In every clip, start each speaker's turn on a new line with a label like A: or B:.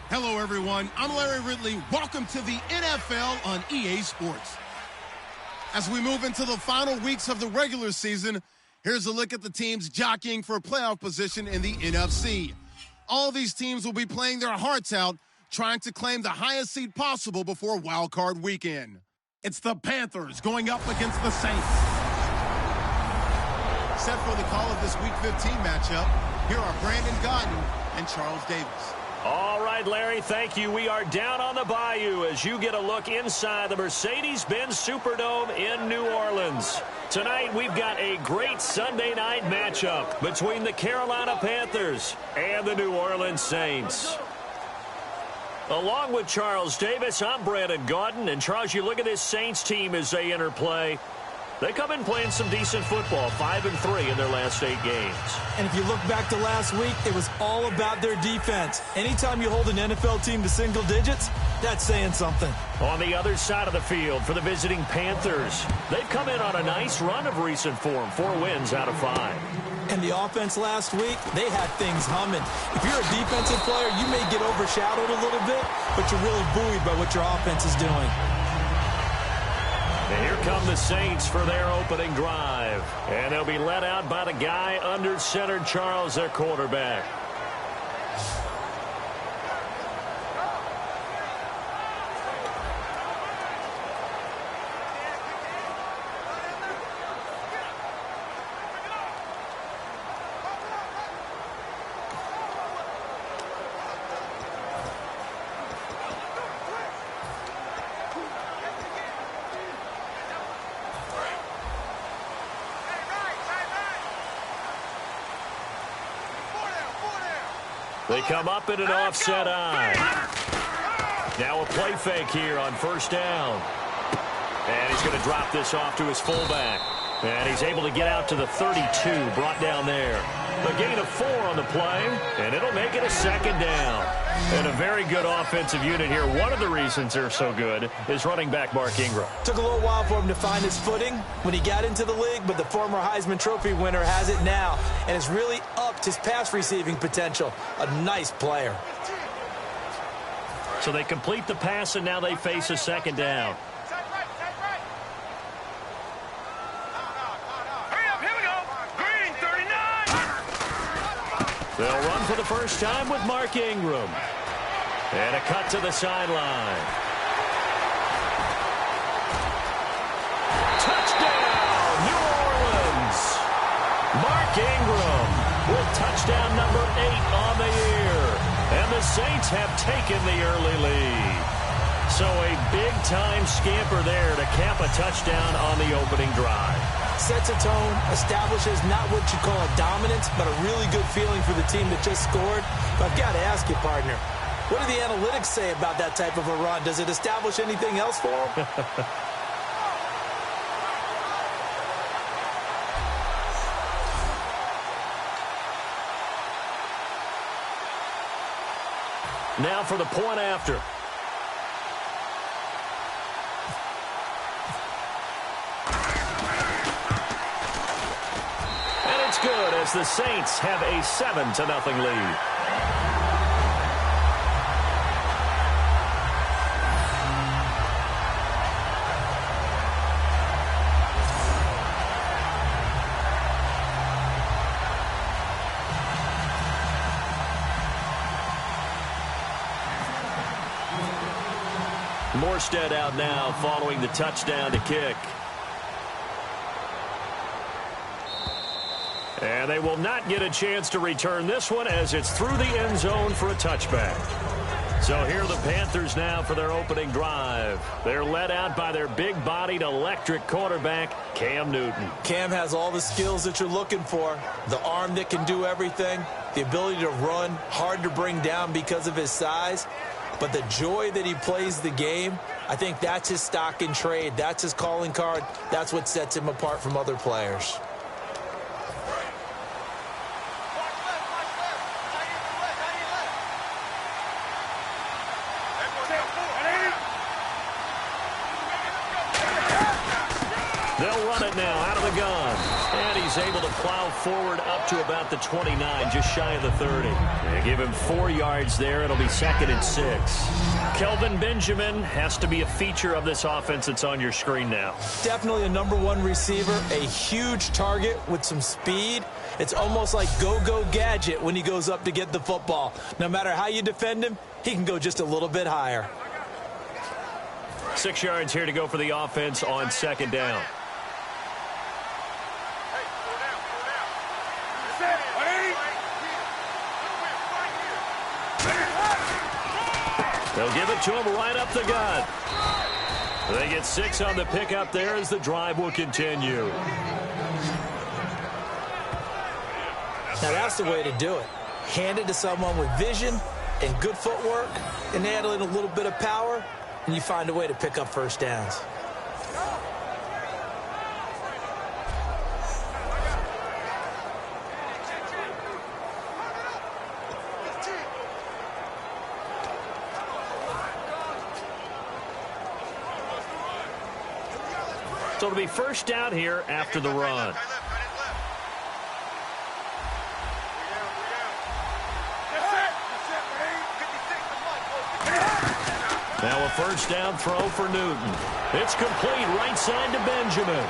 A: Hello, everyone. I'm Larry Ridley. Welcome to the NFL on EA Sports. As we move into the final weeks of the regular season, here's a look at the teams jockeying for a playoff position in the NFC. All these teams will be playing their hearts out, trying to claim the highest seed possible before Wild Card Weekend. It's the Panthers going up against the Saints. Set for the call of this Week 15 matchup, here are Brandon Gaudin and Charles Davis.
B: All right, Larry, thank you. We are down on the bayou as you get a look inside the Mercedes-Benz Superdome in New Orleans. Tonight, we've got a great Sunday night matchup between the Carolina Panthers and the New Orleans Saints. Along with Charles Davis, I'm Brandon Gaudin. And, Charles, you look at this Saints team as they enter play. They come in playing some decent football, 5-3 in their last 8 games.
C: And if you look back to last week, it was all about their defense. Anytime you hold an NFL team to single digits, that's saying something.
B: On the other side of the field for the visiting Panthers, they've come in on a nice run of recent form, 4 wins out of 5.
C: And the offense last week, they had things humming. If you're a defensive player, you may get overshadowed a little bit, but you're really buoyed by what your offense is doing.
B: And here come the Saints for their opening drive. And they'll be led out by the guy under center, Charles, their quarterback. They come up in an offset eye. Now a play fake here on first down. And he's going to drop this off to his fullback. And he's able to get out to the 32, brought down there. A gain of 4 on the play, and it'll make it a second down. And a very good offensive unit here. One of the reasons they're so good is running back Mark Ingram.
C: Took a little while for him to find his footing when he got into the league, but the former Heisman Trophy winner has it now, and it's really upped his pass receiving potential. A nice player.
B: So they complete the pass, and now they face a second down. They'll run for the first time with Mark Ingram. And a cut to the sideline. Touchdown, New Orleans. Mark Ingram with touchdown number 8 on the year. And the Saints have taken the early lead. So a big-time scamper there to cap a touchdown on the opening drive.
C: Sets a tone, establishes not what you call a dominance, but a really good feeling for the team that just scored. But I've got to ask you, partner, what do the analytics say about that type of a run? Does it establish anything else for them?
B: Now for the point after. Good as the Saints have a 7-0 lead. Morstead out now following the touchdown to kick. And they will not get a chance to return this one as it's through the end zone for a touchback. So here are the Panthers now for their opening drive. They're led out by their big-bodied electric quarterback, Cam Newton.
C: Cam has all the skills that you're looking for. The arm that can do everything. The ability to run, hard to bring down because of his size. But the joy that he plays the game, I think that's his stock in trade. That's his calling card. That's what sets him apart from other players. They'll run it now out of the gun. And
B: he's able to plow forward up to about the 29, just shy of the 30. They give him 4 yards there. It'll be 2nd and 6. Kelvin Benjamin has to be a feature of this offense that's on your screen now.
C: Definitely a #1 receiver, a huge target with some speed. It's almost like go-go gadget when he goes up to get the football. No matter how you defend him, he can go just a little bit higher.
B: 6 yards here to go for the offense on 2nd down. They'll give it to him right up the gut. They get 6 on the pickup there as the drive will continue.
C: Now that's the way to do it. Hand it to someone with vision and good footwork, and add in a little bit of power, and you find a way to pick up first downs.
B: So it'll be first down here after the run. Now a first down throw for Newton. It's complete right side to Benjamin.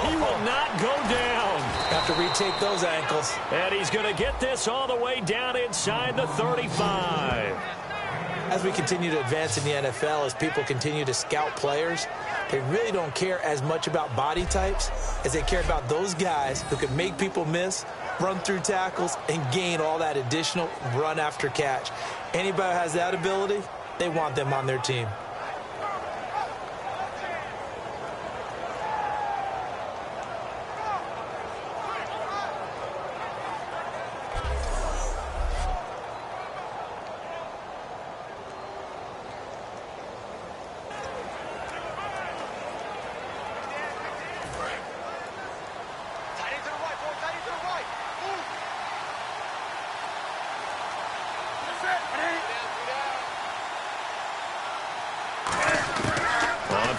B: He will not go down.
C: Have to retake those ankles.
B: And he's going to get this all the way down inside the 35.
C: As we continue to advance in the NFL, as people continue to scout players, they really don't care as much about body types as they care about those guys who can make people miss, run through tackles, and gain all that additional run after catch. Anybody who has that ability, they want them on their team.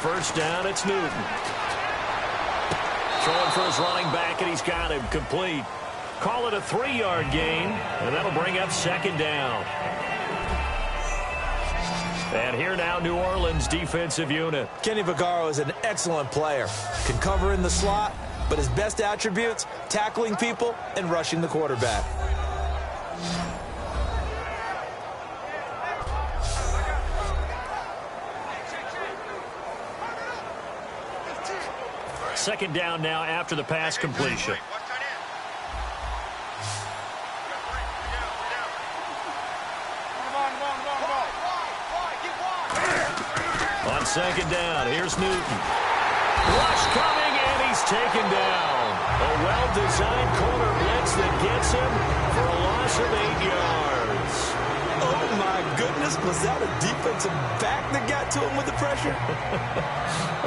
B: First down, it's Newton. Throwing for his running back, and he's got him complete. Call it a 3-yard gain, and that'll bring up 2nd down. And here now, New Orleans defensive unit.
C: Kenny Vaccaro is an excellent player. Can cover in the slot, but his best attributes, tackling people and rushing the quarterback.
B: Second down now after the pass completion. On 2nd down, here's Newton. Rush coming, and he's taken down. A well-designed corner blitz that gets him for a loss of 8 yards.
C: Oh, my goodness. Was that a defensive back that got to him with the pressure?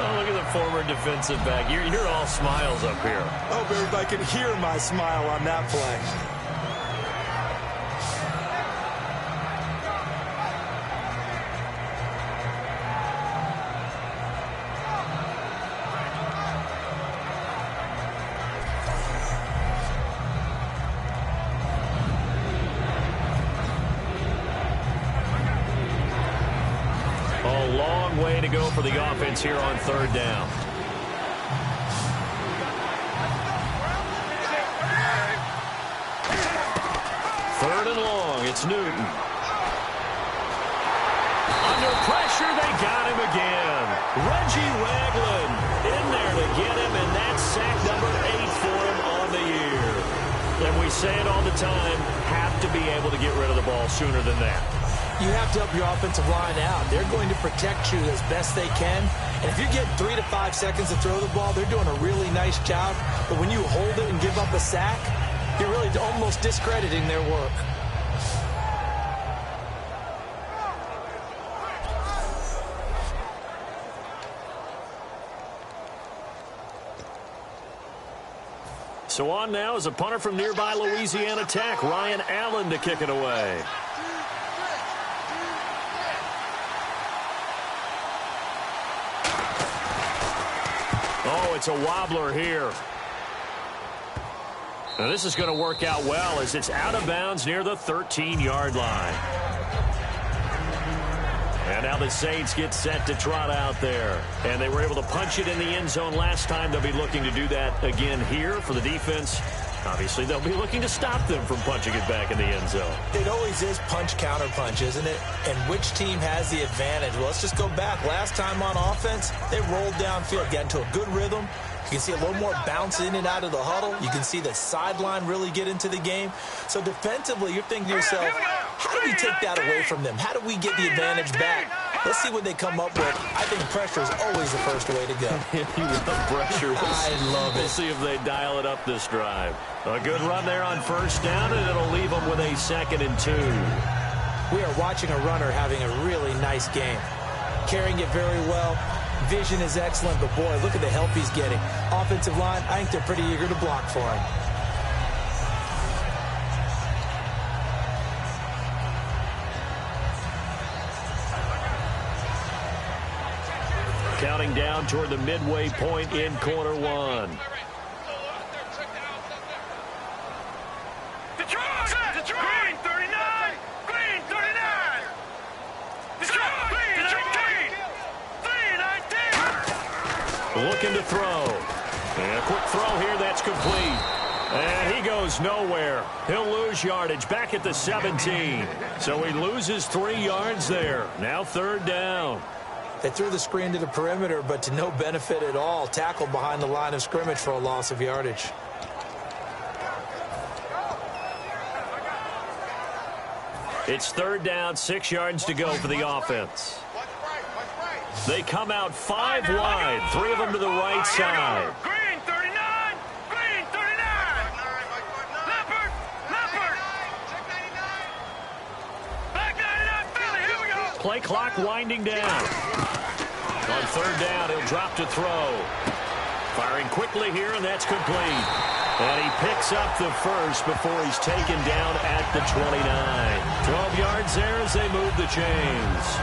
B: Oh, look at the former defensive back. You're all smiles up here.
C: I hope everybody can hear my smile on that play.
B: Way to go for the offense here on 3rd down. Third and long, it's Newton. Under pressure, they got him again. Reggie Ragland in there to get him, and that's sack number 8 for him on the year. And we say it all the time, have to be able to get rid of the ball sooner than that.
C: You have to help your offensive line out. They're going to protect you as best they can. And if you get 3 to 5 seconds to throw the ball, they're doing a really nice job. But when you hold it and give up a sack, you're really almost discrediting their work.
B: So on now is a punter from nearby Louisiana Tech, Ryan Allen, to kick it away. Oh, it's a wobbler here. Now this is going to work out well as it's out of bounds near the 13-yard line. And now the Saints get set to trot out there. And they were able to punch it in the end zone last time. They'll be looking to do that again here for the defense. Obviously, they'll be looking to stop them from punching it back in the end zone.
C: It always is punch-counter-punch, isn't it? And which team has the advantage? Well, let's just go back. Last time on offense, they rolled downfield, got into a good rhythm. You can see a little more bounce in and out of the huddle. You can see the sideline really get into the game. So defensively, you're thinking to yourself, how do we take that away from them? How do we get the advantage back? Let's see what they come up with. I think pressure is always the first way to go.
B: You love pressure.
C: I love it.
B: We'll see if they dial it up this drive. A good run there on first down, and it'll leave them with a 2nd and 2.
C: We are watching a runner having a really nice game. Carrying it very well. Vision is excellent, but boy, look at the help he's getting. Offensive line, I think they're pretty eager to block for him.
B: Counting down toward the midway point in quarter one.
D: Green 39! Green 39! Detroit! Green 19!
B: Looking to throw. And a quick throw here, that's complete. And he goes nowhere. He'll lose yardage back at the 17. So he loses 3 yards there. Now 3rd down.
C: They threw the screen to the perimeter, but to no benefit at all. Tackled behind the line of scrimmage for a loss of yardage.
B: It's 3rd down, 6 yards to go for the offense. They come out 5 wide, 3 of them to the right side.
D: Green 39! Green 39! Leopard! Leopard! Black 99 Philly, here we go!
B: Play clock winding down. On 3rd down, he'll drop to throw. Firing quickly here, and that's complete. And he picks up the first before he's taken down at the 29. 12 yards there as they move the chains.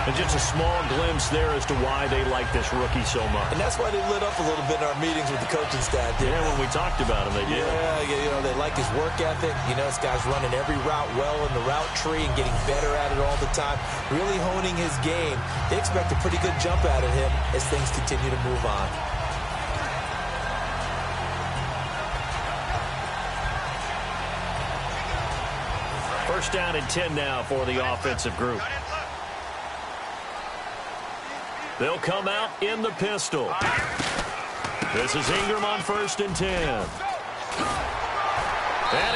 B: And just a small glimpse there as to why they like this rookie so much.
C: And that's why they lit up a little bit in our meetings with the coaching staff.
B: Yeah, when we talked about him, they did.
C: Yeah, you know, they like his work ethic. You know, this guy's running every route well in the route tree and getting better at it all the time. Really honing his game. They expect a pretty good jump out of him as things continue to move on.
B: First down and 10 now for the offensive group. They'll come out in the pistol. This is Ingram on 1st and 10. And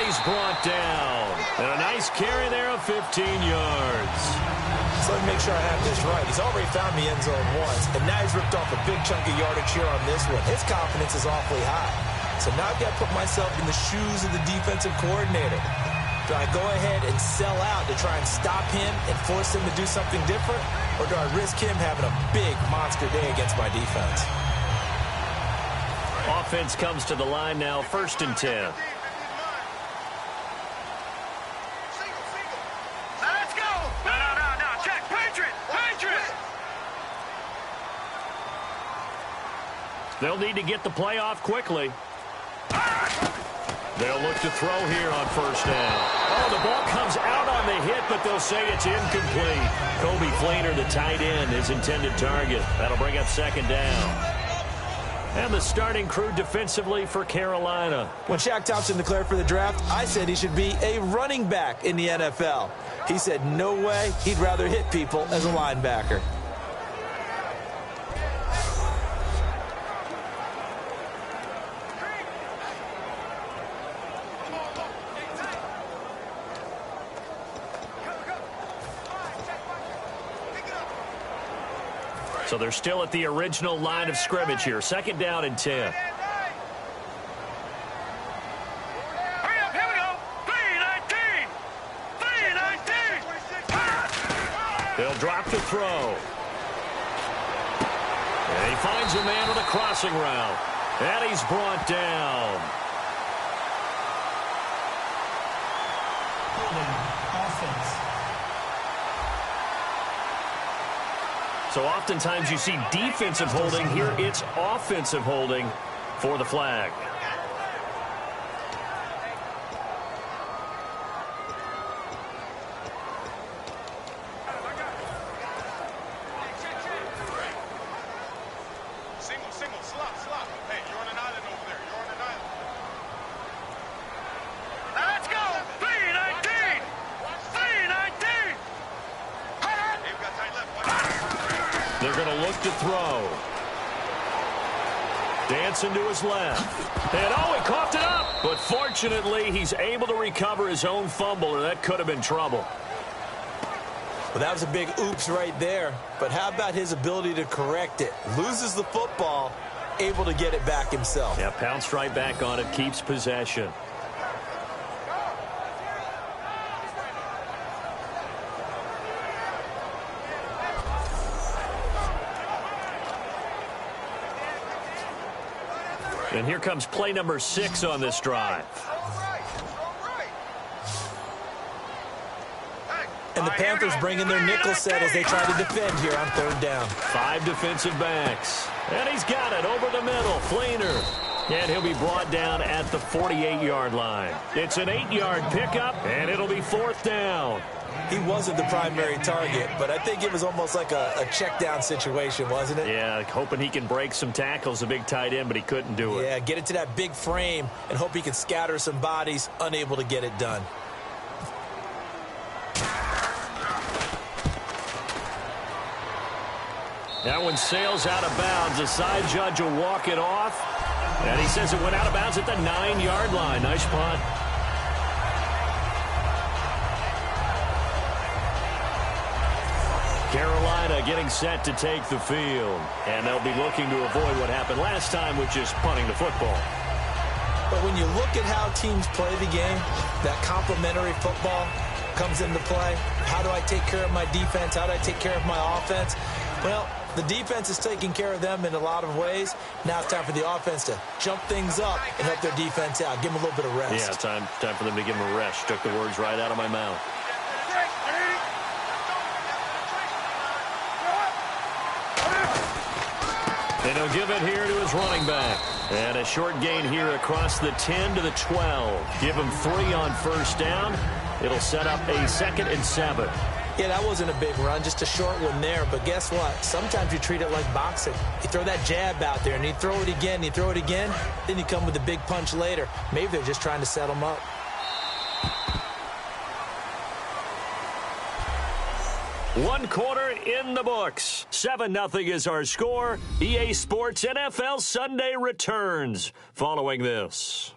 B: he's brought down. And a nice carry there of 15 yards.
C: So let me make sure I have this right. He's already found the end zone once, and now he's ripped off a big chunk of yardage here on this one. His confidence is awfully high. So now I've got to put myself in the shoes of the defensive coordinator. Do I go ahead and sell out to try and stop him and force him to do something different? Or do I risk him having a big monster day against my defense?
B: Offense comes to the line now, 1st and 10.
D: Let's go! No, check! Patriot! Patriot!
B: They'll need to get the play off quickly. They'll look to throw here on 1st down. Oh, the ball comes out on the hit, but they'll say it's incomplete. Kobe Fleener, the tight end, his intended target. That'll bring up 2nd down. And the starting crew defensively for Carolina.
C: When Shaq Thompson declared for the draft, I said he should be a running back in the NFL. He said no way, he'd rather hit people as a linebacker.
B: So they're still at the original line of scrimmage here. 2nd down and 10.
D: Hurry up, here we go! 319! 319!
B: They'll drop to throw. And he finds a man with a crossing route. And he's brought down.
E: Offense.
B: So oftentimes you see defensive holding. Here it's offensive holding for the flag. going to look to throw. Dancing to his left. And, oh, he coughed it up. But fortunately, he's able to recover his own fumble, or that could have been trouble.
C: Well, that was a big oops right there. But how about his ability to correct it? Loses the football, able to get it back himself.
B: Yeah, pounced right back on it, keeps possession. And here comes play number 6 on this drive.
C: And the Panthers bring in their nickel set as they try to defend here on 3rd down.
B: 5 defensive backs. And he's got it over the middle. Fleener. And he'll be brought down at the 48-yard line. It's an 8-yard pickup, and it'll be 4th down.
C: He wasn't the primary target, but I think it was almost like a check down situation, wasn't it?
B: Yeah, hoping he can break some tackles, a big tight end, but he couldn't do it.
C: Yeah, get it to that big frame and hope he can scatter some bodies, unable to get it done.
B: That one sails out of bounds. The side judge will walk it off. And he says it went out of bounds at the 9-yard line. Nice punt. Carolina getting set to take the field. And they'll be looking to avoid what happened last time, which is punting the football.
C: But when you look at how teams play the game, that complementary football comes into play. How do I take care of my defense? How do I take care of my offense? Well, the defense is taking care of them in a lot of ways. Now it's time for the offense to jump things up and help their defense out. Give them a little bit of rest.
B: Yeah, time for them to give them a rest. Took the words right out of my mouth. And he'll give it here to his running back. And a short gain here across the 10 to the 12. Give him 3 on 1st down. It'll set up a 2nd and 7.
C: Yeah, that wasn't a big run, just a short one there. But guess what? Sometimes you treat it like boxing. You throw that jab out there, and you throw it again, you throw it again, then you come with a big punch later. Maybe they're just trying to set them up.
B: One quarter in the books. 7-0 is our score. EA Sports NFL Sunday returns following this.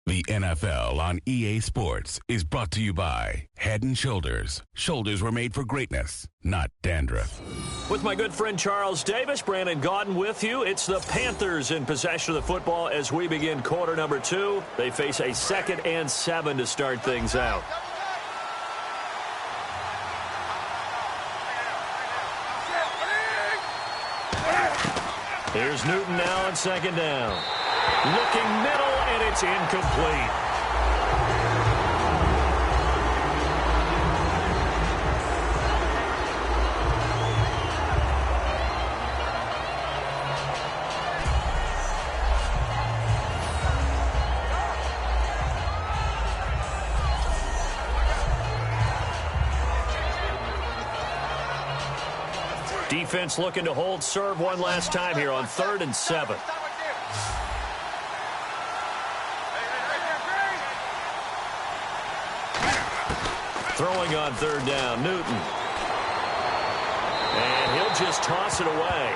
E: The NFL on EA Sports is brought to you by Head & Shoulders. Shoulders were made for greatness, not dandruff.
B: With my good friend Charles Davis, Brandon Gaudin with you. It's the Panthers in possession of the football as we begin quarter number 2. They face a 2nd and 7 to start things out. Here's Newton now on 2nd down. Looking middle, and it's incomplete. Defense looking to hold serve one last time here on 3rd and 7. Throwing on 3rd down, Newton. And he'll just toss it away.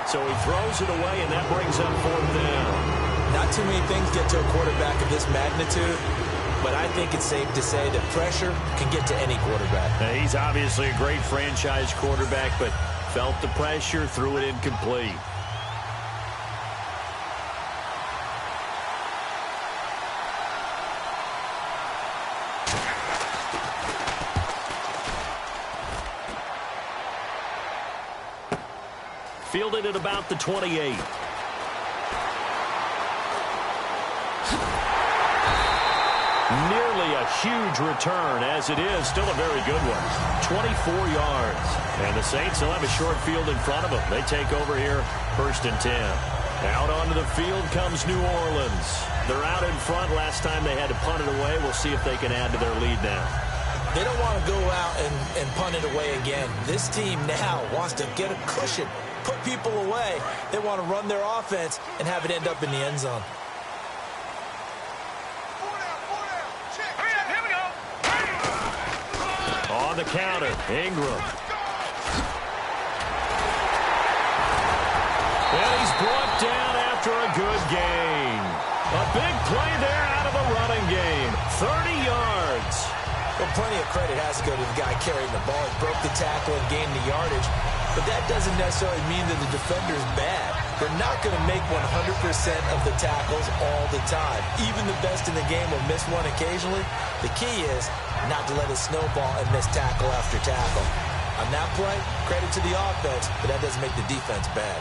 B: So he throws it away, and that brings up 4th down.
C: Not too many things get to a quarterback of this magnitude, but I think it's safe to say that pressure can get to any quarterback.
B: Now, he's obviously a great franchise quarterback, but felt the pressure, threw it incomplete. Fielded at about the 28. Nearly a huge return, as it is still a very good one. 24 yards. And the Saints will have a short field in front of them. They take over here, 1st and 10. Out onto the field comes New Orleans. They're out in front. Last time they had to punt it away. We'll see if they can add to their lead now.
C: They don't want to go out and punt it away again. This team now wants to get a cushion, put people away. They want to run their offense and have it end up in the end zone.
B: the counter. Ingram. And he's brought down after a good gain. A big play there out of the running game. 30 yards.
C: Well, plenty of credit has to go to the guy carrying the ball. He broke the tackle and gained the yardage. But that doesn't necessarily mean that the defender's bad. They're not going to make 100% of the tackles all the time. Even the best in the game will miss one occasionally. The key is not to let it snowball and miss tackle after tackle. On that play, credit to the offense, but that doesn't make the defense bad.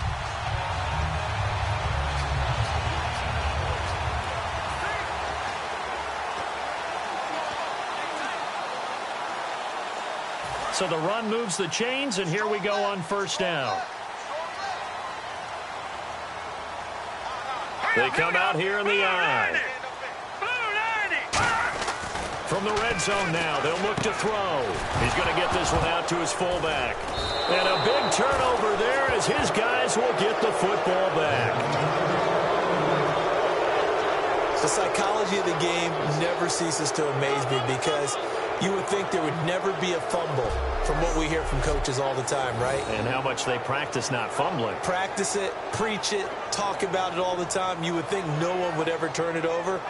B: So the run moves the chains, and here we go on first down. They come out here in the I. From the red zone now, they'll look to throw. He's going to get this one out to his fullback. And a big turnover there as his guys will get the football back.
C: The psychology of the game never ceases to amaze me because you would think there would never be a fumble from what we hear from coaches all the time, right?
B: And how much they practice not fumbling.
C: Practice it, preach it, talk about it all the time. You would think no one would ever turn it over.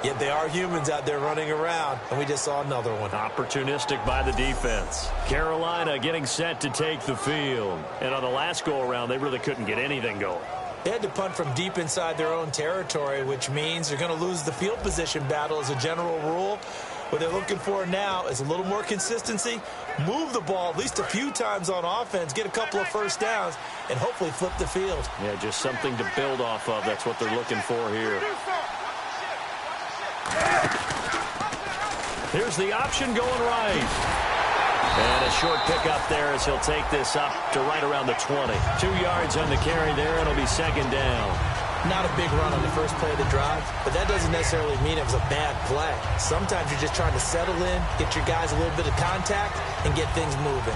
C: Yet they are humans out there running around, and we just saw another one.
B: Opportunistic by the defense. Carolina getting set to take the field. And on the last go-around, they really couldn't get anything going.
C: They had to punt from deep inside their own territory, which means they're going to lose the field position battle as a general rule. What they're looking for now is a little more consistency, move the ball at least a few times on offense, get a couple of first downs, and hopefully flip the field.
B: Yeah, just something to build off of. That's what they're looking for here. Here's the option going right. And a short pickup there as he'll take this up to right around the 20. 2 yards on the carry there, and it'll be second down.
C: Not a big run on the first play of the drive, but that doesn't necessarily mean it was a bad play. Sometimes you're just trying to settle in, get your guys a little bit of contact, and get things moving.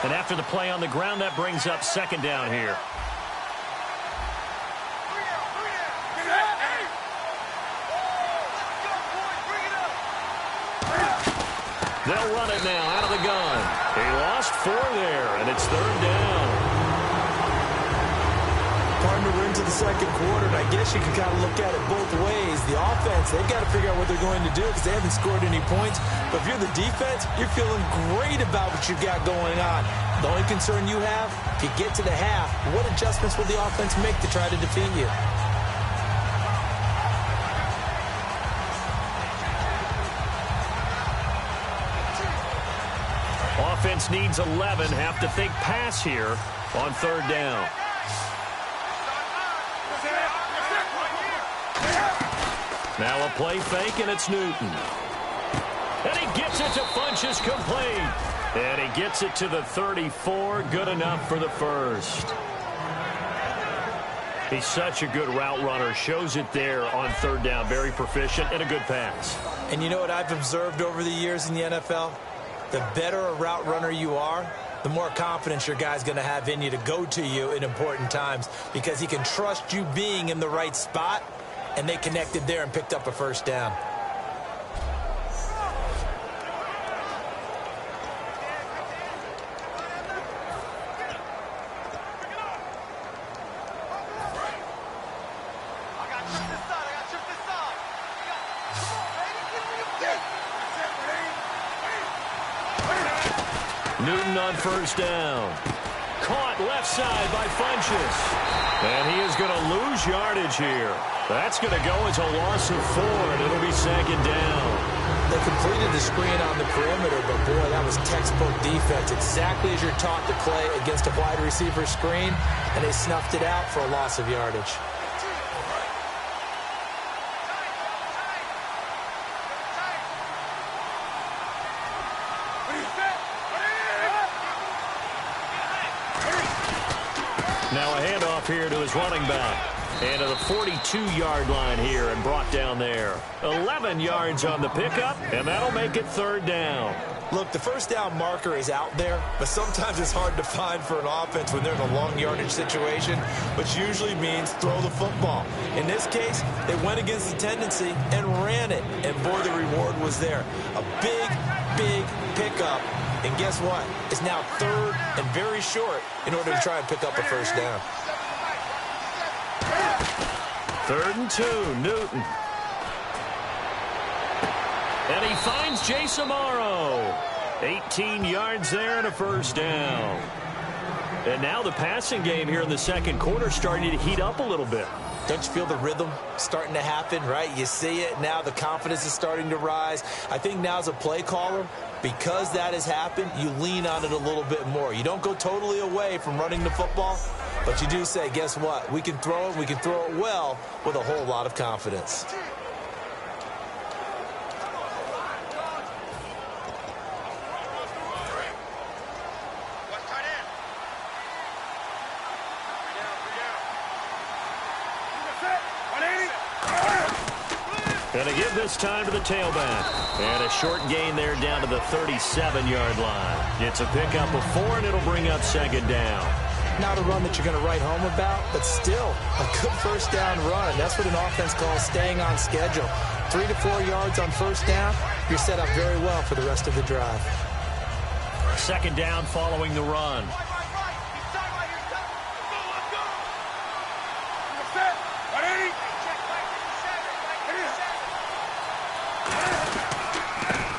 B: And after the play on the ground, that brings up second down here. They'll run it now out of the gun. He lost 4 there, and it's third down.
C: Partner, we're into the second quarter, and I guess you can kind of look at it both ways. The offense, they've got to figure out what they're going to do because they haven't scored any points. But if you're the defense, you're feeling great about what you've got going on. The only concern you have, if you get to the half, what adjustments will the offense make to try to defeat you?
B: Offense needs 11. Have to think pass here on third down. Now a play fake, and it's Newton. And he gets it to Funchess complete. And he gets it to the 34. Good enough for the first. He's such a good route runner. Shows it there on third down. Very proficient and a good pass.
C: And you know what I've observed over the years in the NFL? The better a route runner you are, the more confidence your guy's going to have in you to go to you in important times because he can trust you being in the right spot, and they connected there and picked up a first down.
B: Newton on first down. Caught left side by Funchess. And he is going to lose yardage here. That's going to go as a loss of 4, and it'll be second down.
C: They completed the screen on the perimeter, but boy, that was textbook defense. Exactly as you're taught to play against a wide receiver screen, and they snuffed it out for a loss of yardage.
B: Now a handoff here to his running back. And to the 42-yard line here and brought down there. 11 yards on the pickup, and that'll make it 3rd down.
C: Look, the first down marker is out there, but sometimes it's hard to find for an offense when they're in a long yardage situation, which usually means throw the football. In this case, they went against the tendency and ran it, and boy, the reward was there. A big, big pickup, and guess what? It's now 3rd and very short in order to try and pick up a first down.
B: 3rd and 2, Newton. And he finds Jace Amaro. 18 yards there and a first down. And now the passing game here in the second quarter starting to heat up a little bit.
C: Don't you feel the rhythm starting to happen, right? You see it now. The confidence is starting to rise. I think now as a play caller, because that has happened, you lean on it a little bit more. You don't go totally away from running the football, but you do say, guess what? We can throw it. We can throw it well with a whole lot of confidence.
B: Going to give this time to the tailback. And a short gain there down to the 37-yard line. It's a pickup of 4, and it'll bring up 2nd down.
C: Not a run that you're going to write home about, but still a good first down run. That's what an offense calls staying on schedule. 3 to 4 yards on first down, you're set up very well for the rest of the drive.
B: 2nd down following the run.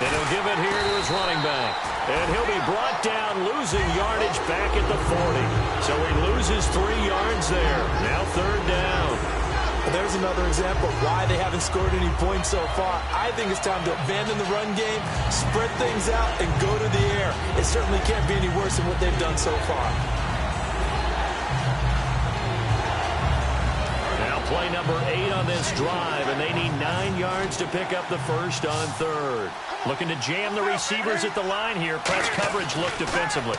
B: And he'll give it here to his running back. And he'll be brought down, losing yardage back at the 40. So he loses 3 yards there. Now 3rd down.
C: Well, there's another example of why they haven't scored any points so far. I think it's time to abandon the run game, spread things out, and go to the air. It certainly can't be any worse than what they've done so far.
B: Play number 8 on this drive, and they need 9 yards to pick up the first on 3rd. Looking to jam the receivers at the line here. Press coverage look defensively.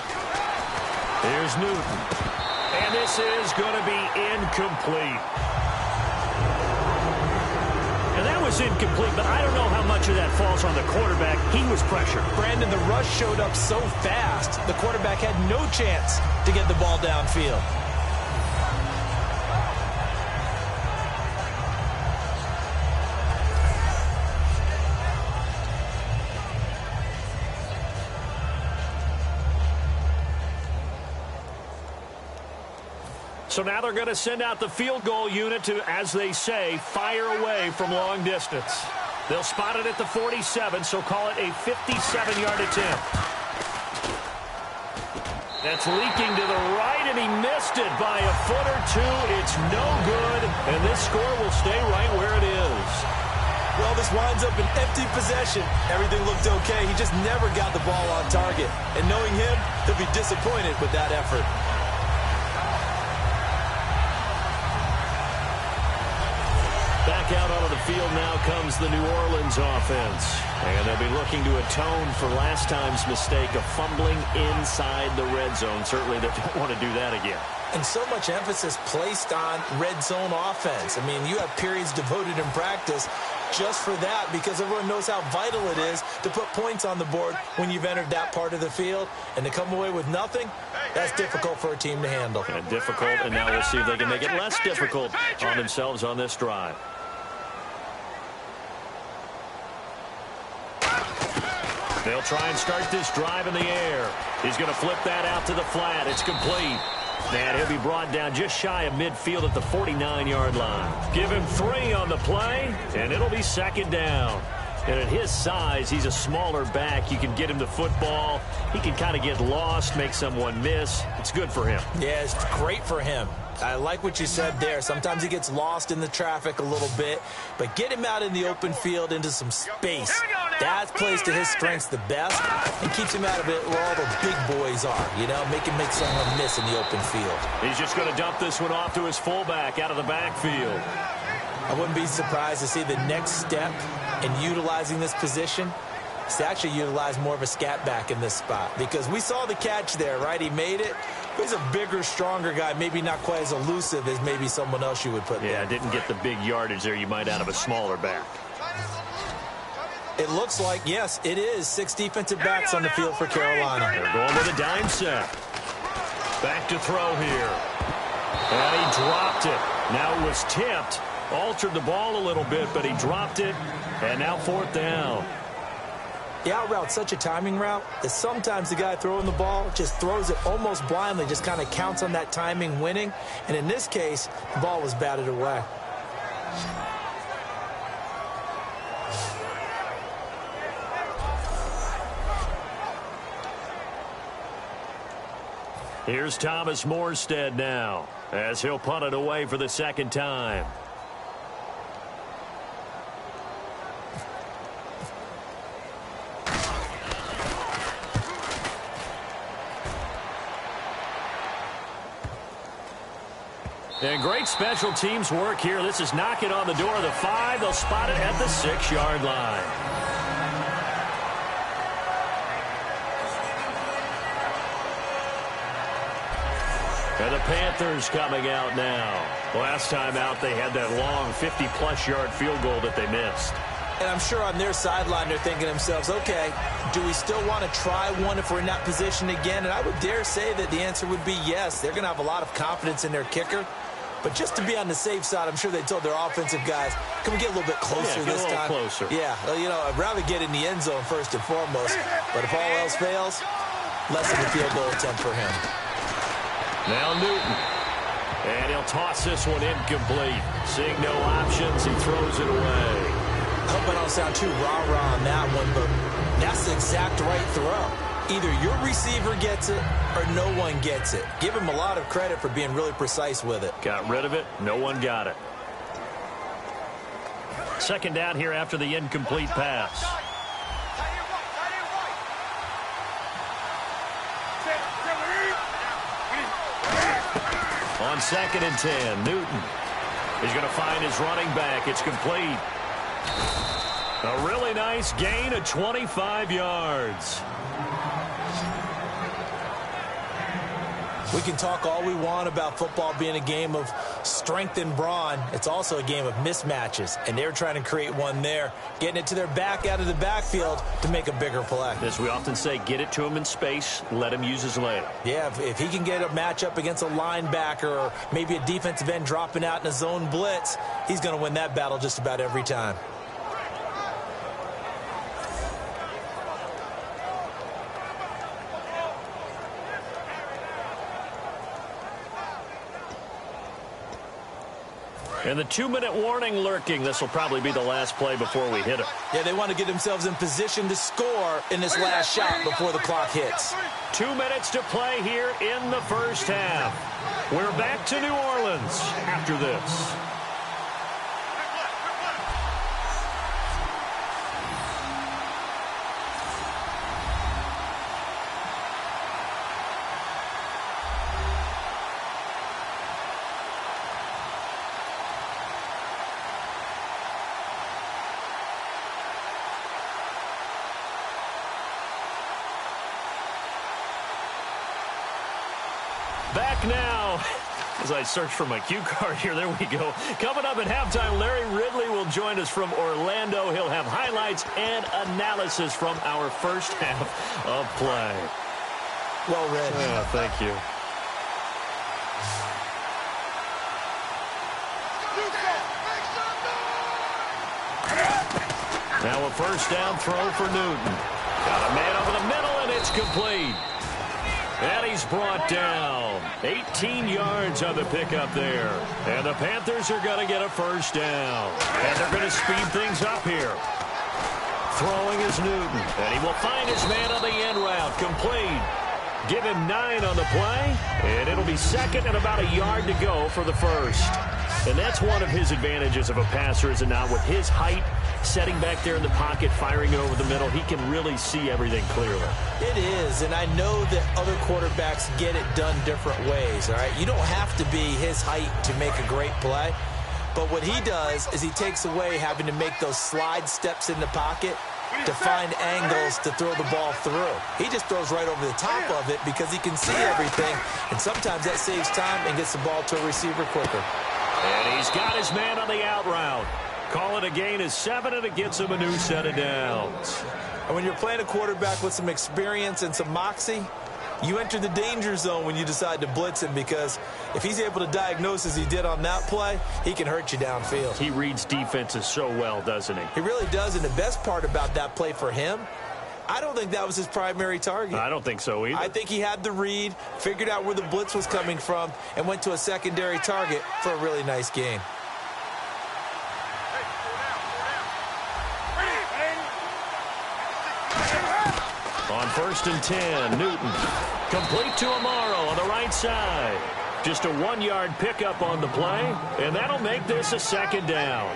B: Here's Newton. And this is going to be incomplete. And that was incomplete, but I don't know how much of that falls on the quarterback. He was pressured.
C: Brandon, the rush showed up so fast, the quarterback had no chance to get the ball downfield.
B: So now they're going to send out the field goal unit to, as they say, fire away from long distance. They'll spot it at the 47, so call it a 57-yard attempt. That's leaking to the right, and he missed it by a foot or two. It's no good, and this score will stay right where it is.
C: Well, this winds up an empty possession. Everything looked okay. He just never got the ball on target. And knowing him, he'll be disappointed with that effort.
B: Back out onto the field now comes the New Orleans offense. And they'll be looking to atone for last time's mistake of fumbling inside the red zone. Certainly they don't want to do that again.
C: And so much emphasis placed on red zone offense. I mean, you have periods devoted in practice just for that because everyone knows how vital it is to put points on the board when you've entered that part of the field. And to come away with nothing, that's difficult for a team to handle.
B: And difficult, and now we'll see if they can make it less difficult on themselves on this drive. They'll try and start this drive in the air. He's going to flip that out to the flat. It's complete. And he'll be brought down just shy of midfield at the 49-yard line. Give him 3 on the play, and it'll be 2nd down. And at his size, he's a smaller back. You can get him the football. He can kind of get lost, make someone miss. It's good for him.
C: Yeah, it's great for him. I like what you said there. Sometimes he gets lost in the traffic a little bit, but get him out in the open field into some space. That plays to his strengths the best and keeps him out of it where all the big boys are, you know, make him make someone miss in the open field.
B: He's just going to dump this one off to his fullback out of the backfield.
C: I wouldn't be surprised to see the next step in utilizing this position is to actually utilize more of a scat back in this spot, because we saw the catch there, right? He made it. He's a bigger, stronger guy, maybe not quite as elusive as maybe someone else you would put there.
B: Yeah, didn't get the big yardage there you might out of a smaller back.
C: It looks like, yes, it is 6 defensive backs on the field for Carolina.
B: They're going with a dime set. Back to throw here. And he dropped it. Now it was tipped. Altered the ball a little bit, but he dropped it. And now 4th down.
C: The out route's such a timing route that sometimes the guy throwing the ball just throws it almost blindly, just kind of counts on that timing winning. And in this case, the ball was batted away.
B: Here's Thomas Morstead now, as he'll punt it away for the 2nd time. And great special teams work here. This is knocking on the door of the 5. They'll spot it at the 6-yard line. And the Panthers coming out now. Last time out, they had that long 50-plus yard field goal that they missed.
C: And I'm sure on their sideline, they're thinking to themselves, okay, do we still want to try one if we're in that position again? And I would dare say that the answer would be yes. They're going to have a lot of confidence in their kicker. But just to be on the safe side, I'm sure they told their offensive guys, can we get a little bit closer this time?
B: Closer.
C: Yeah, well, you know, I'd rather get in the end zone first and foremost. But if all else fails, less of a field goal attempt for him.
B: Now Newton. And he'll toss this one incomplete. Seeing no options, he throws it away.
C: I hope I don't sound too rah-rah on that one, but that's the exact right throw. Either your receiver gets it or no one gets it. Give him a lot of credit for being really precise with it.
B: Got rid of it. No one got it. 2nd down here after the incomplete pass. On 2nd and 10, Newton is going to find his running back. It's complete. A really nice gain of 25 yards.
C: We can talk all we want about football being a game of strength and brawn. It's also a game of mismatches, and they're trying to create one there, getting it to their back out of the backfield to make a bigger play.
B: As we often say, get it to him in space, let him use his leg.
C: Yeah, if he can get a matchup against a linebacker or maybe a defensive end dropping out in a zone blitz, he's going to win that battle just about every time.
B: And the 2-minute warning lurking. This will probably be the last play before we hit it.
C: Yeah, they want to get themselves in position to score in this last shot before the clock hits.
B: 2 minutes to play here in the 1st half. We're back to New Orleans after this. Back now, as I search for my cue card here, there we go. Coming up at halftime, Larry Ridley will join us from Orlando. He'll have highlights and analysis from our 1st half of play.
C: Well read.
B: Yeah, thank you. Now a 1st down throw for Newton. Got a man over the middle, and it's complete. And he's brought down. 18 yards on the pickup there. And the Panthers are going to get a 1st down. And they're going to speed things up here. Throwing is Newton. And he will find his man on the end route. Complete. Give him 9 on the play. And it'll be 2nd and about a yard to go for the 1st. And that's one of his advantages of a passer, is it not? With his height, setting back there in the pocket, firing it over the middle, he can really see everything clearly.
C: It is, and I know that other quarterbacks get it done different ways, all right? You don't have to be his height to make a great play, but what he does is he takes away having to make those slide steps in the pocket to find angles to throw the ball through. He just throws right over the top of it because he can see everything, and sometimes that saves time and gets the ball to a receiver quicker.
B: And he's got his man on the out route. Call it a gain of 7, and it gets him a new set of downs.
C: And when you're playing a quarterback with some experience and some moxie, you enter the danger zone when you decide to blitz him, because if he's able to diagnose as he did on that play, he can hurt you downfield.
B: He reads defenses so well, doesn't he?
C: He really does, and the best part about that play for him, I don't think that was his primary target.
B: I don't think so either.
C: I think he had the read, figured out where the blitz was coming from, and went to a secondary target for a really nice gain.
B: On 1st and 10, Newton. Complete to Amaro on the right side. Just a 1-yard pickup on the play, and that'll make this a 2nd down.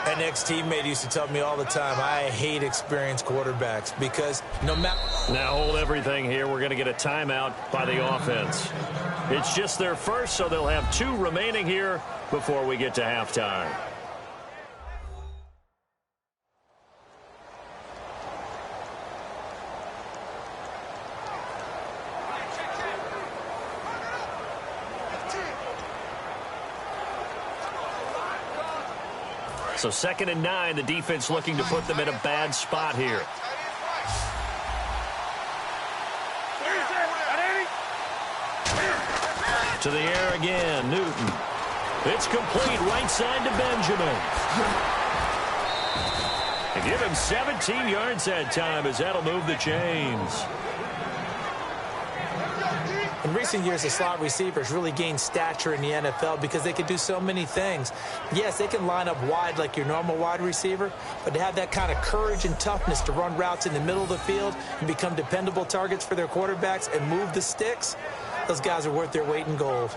C: An ex-teammate used to tell me all the time, I hate experienced quarterbacks because no matter...
B: Now hold everything here. We're going to get a timeout by the offense. It's just their first, so they'll have 2 remaining here before we get to halftime. So 2nd and 9, the defense looking to put them in a bad spot here. To the air again, Newton. It's complete right side to Benjamin. And give him 17 yards that time, as that'll move the chains.
C: In recent years, the slot receivers really gained stature in the NFL because they can do so many things. Yes, they can line up wide like your normal wide receiver, but to have that kind of courage and toughness to run routes in the middle of the field and become dependable targets for their quarterbacks and move the sticks, those guys are worth their weight in gold.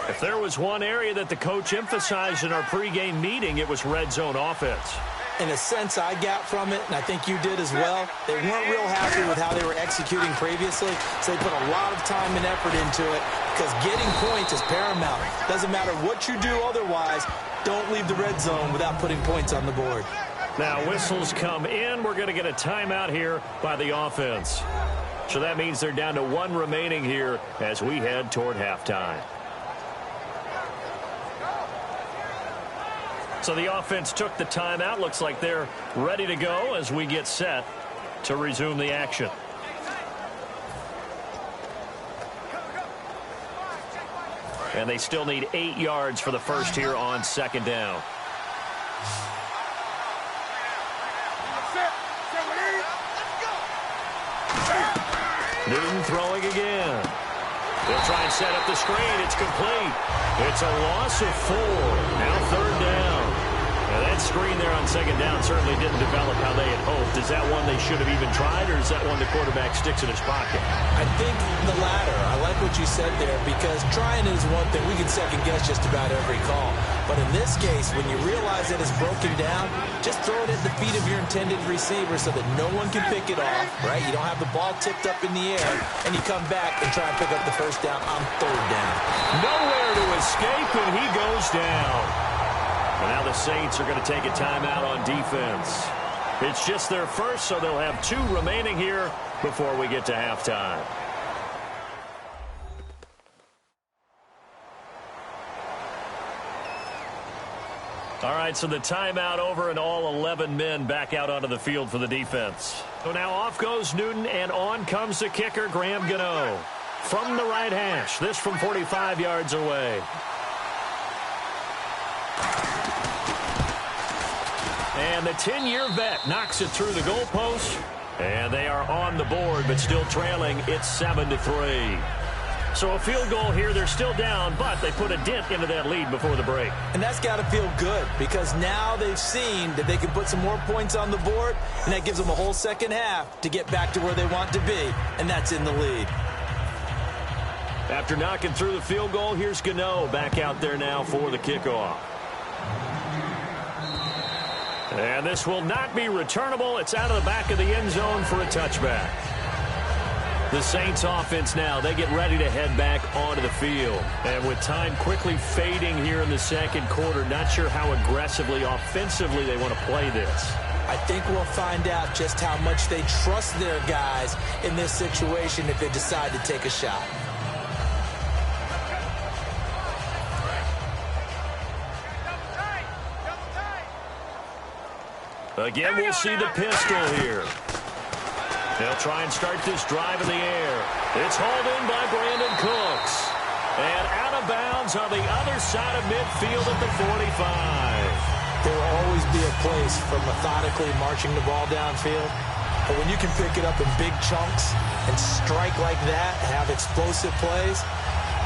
B: If there was one area that the coach emphasized in our pregame meeting, it was red zone offense.
C: In a sense, I got from it, and I think you did as well, they weren't real happy with how they were executing previously, so they put a lot of time and effort into it because getting points is paramount. Doesn't matter what you do otherwise, don't leave the red zone without putting points on the board.
B: Now whistles come in. We're going to get a timeout here by the offense. So that means they're down to 1 remaining here as we head toward halftime. So the offense took the timeout. Looks like they're ready to go as we get set to resume the action. And they still need 8 yards for the first here on 2nd down. Newton throwing again. They'll try and set up the screen. It's complete. It's a loss of 4. Now 3rd down. Now that screen there on 2nd down certainly didn't develop how they had hoped. Is that one they should have even tried, or is that one the quarterback sticks in his pocket?
C: I think the latter. I like what you said there because trying is one thing. We can second guess just about every call. But in this case, when you realize that it's broken down, just throw it at the feet of your intended receiver so that no one can pick it off, right? You don't have the ball tipped up in the air, and you come back and try and pick up the 1st down on 3rd down.
B: Nowhere to escape, and he goes down. And now the Saints are going to take a timeout on defense. It's just their first, so they'll have 2 remaining here before we get to halftime. All right, so the timeout over and all 11 men back out onto the field for the defense. So now off goes Newton, and on comes the kicker, Graham Gano. From the right hash, this from 45 yards away. And the 10-year vet knocks it through the goalpost. And they are on the board, but still trailing. It's 7-3. So a field goal here. They're still down, but they put a dent into that lead before the break.
C: And that's got to feel good because now they've seen that they can put some more points on the board, and that gives them a whole second half to get back to where they want to be, and that's in the lead.
B: After knocking through the field goal, here's Gano back out there now for the kickoff. And this will not be returnable. It's out of the back of the end zone for a touchback. The Saints offense now, they get ready to head back onto the field. And with time quickly fading here in the second quarter, not sure how aggressively, offensively they want to play this.
C: I think we'll find out just how much they trust their guys in this situation if they decide to take a shot.
B: Again, we'll see the pistol here. They'll try and start this drive in the air. It's hauled in by Brandon Cooks. And out of bounds on the other side of midfield at the 45.
C: There will always be a place for methodically marching the ball downfield. But when you can pick it up in big chunks and strike like that, have explosive plays,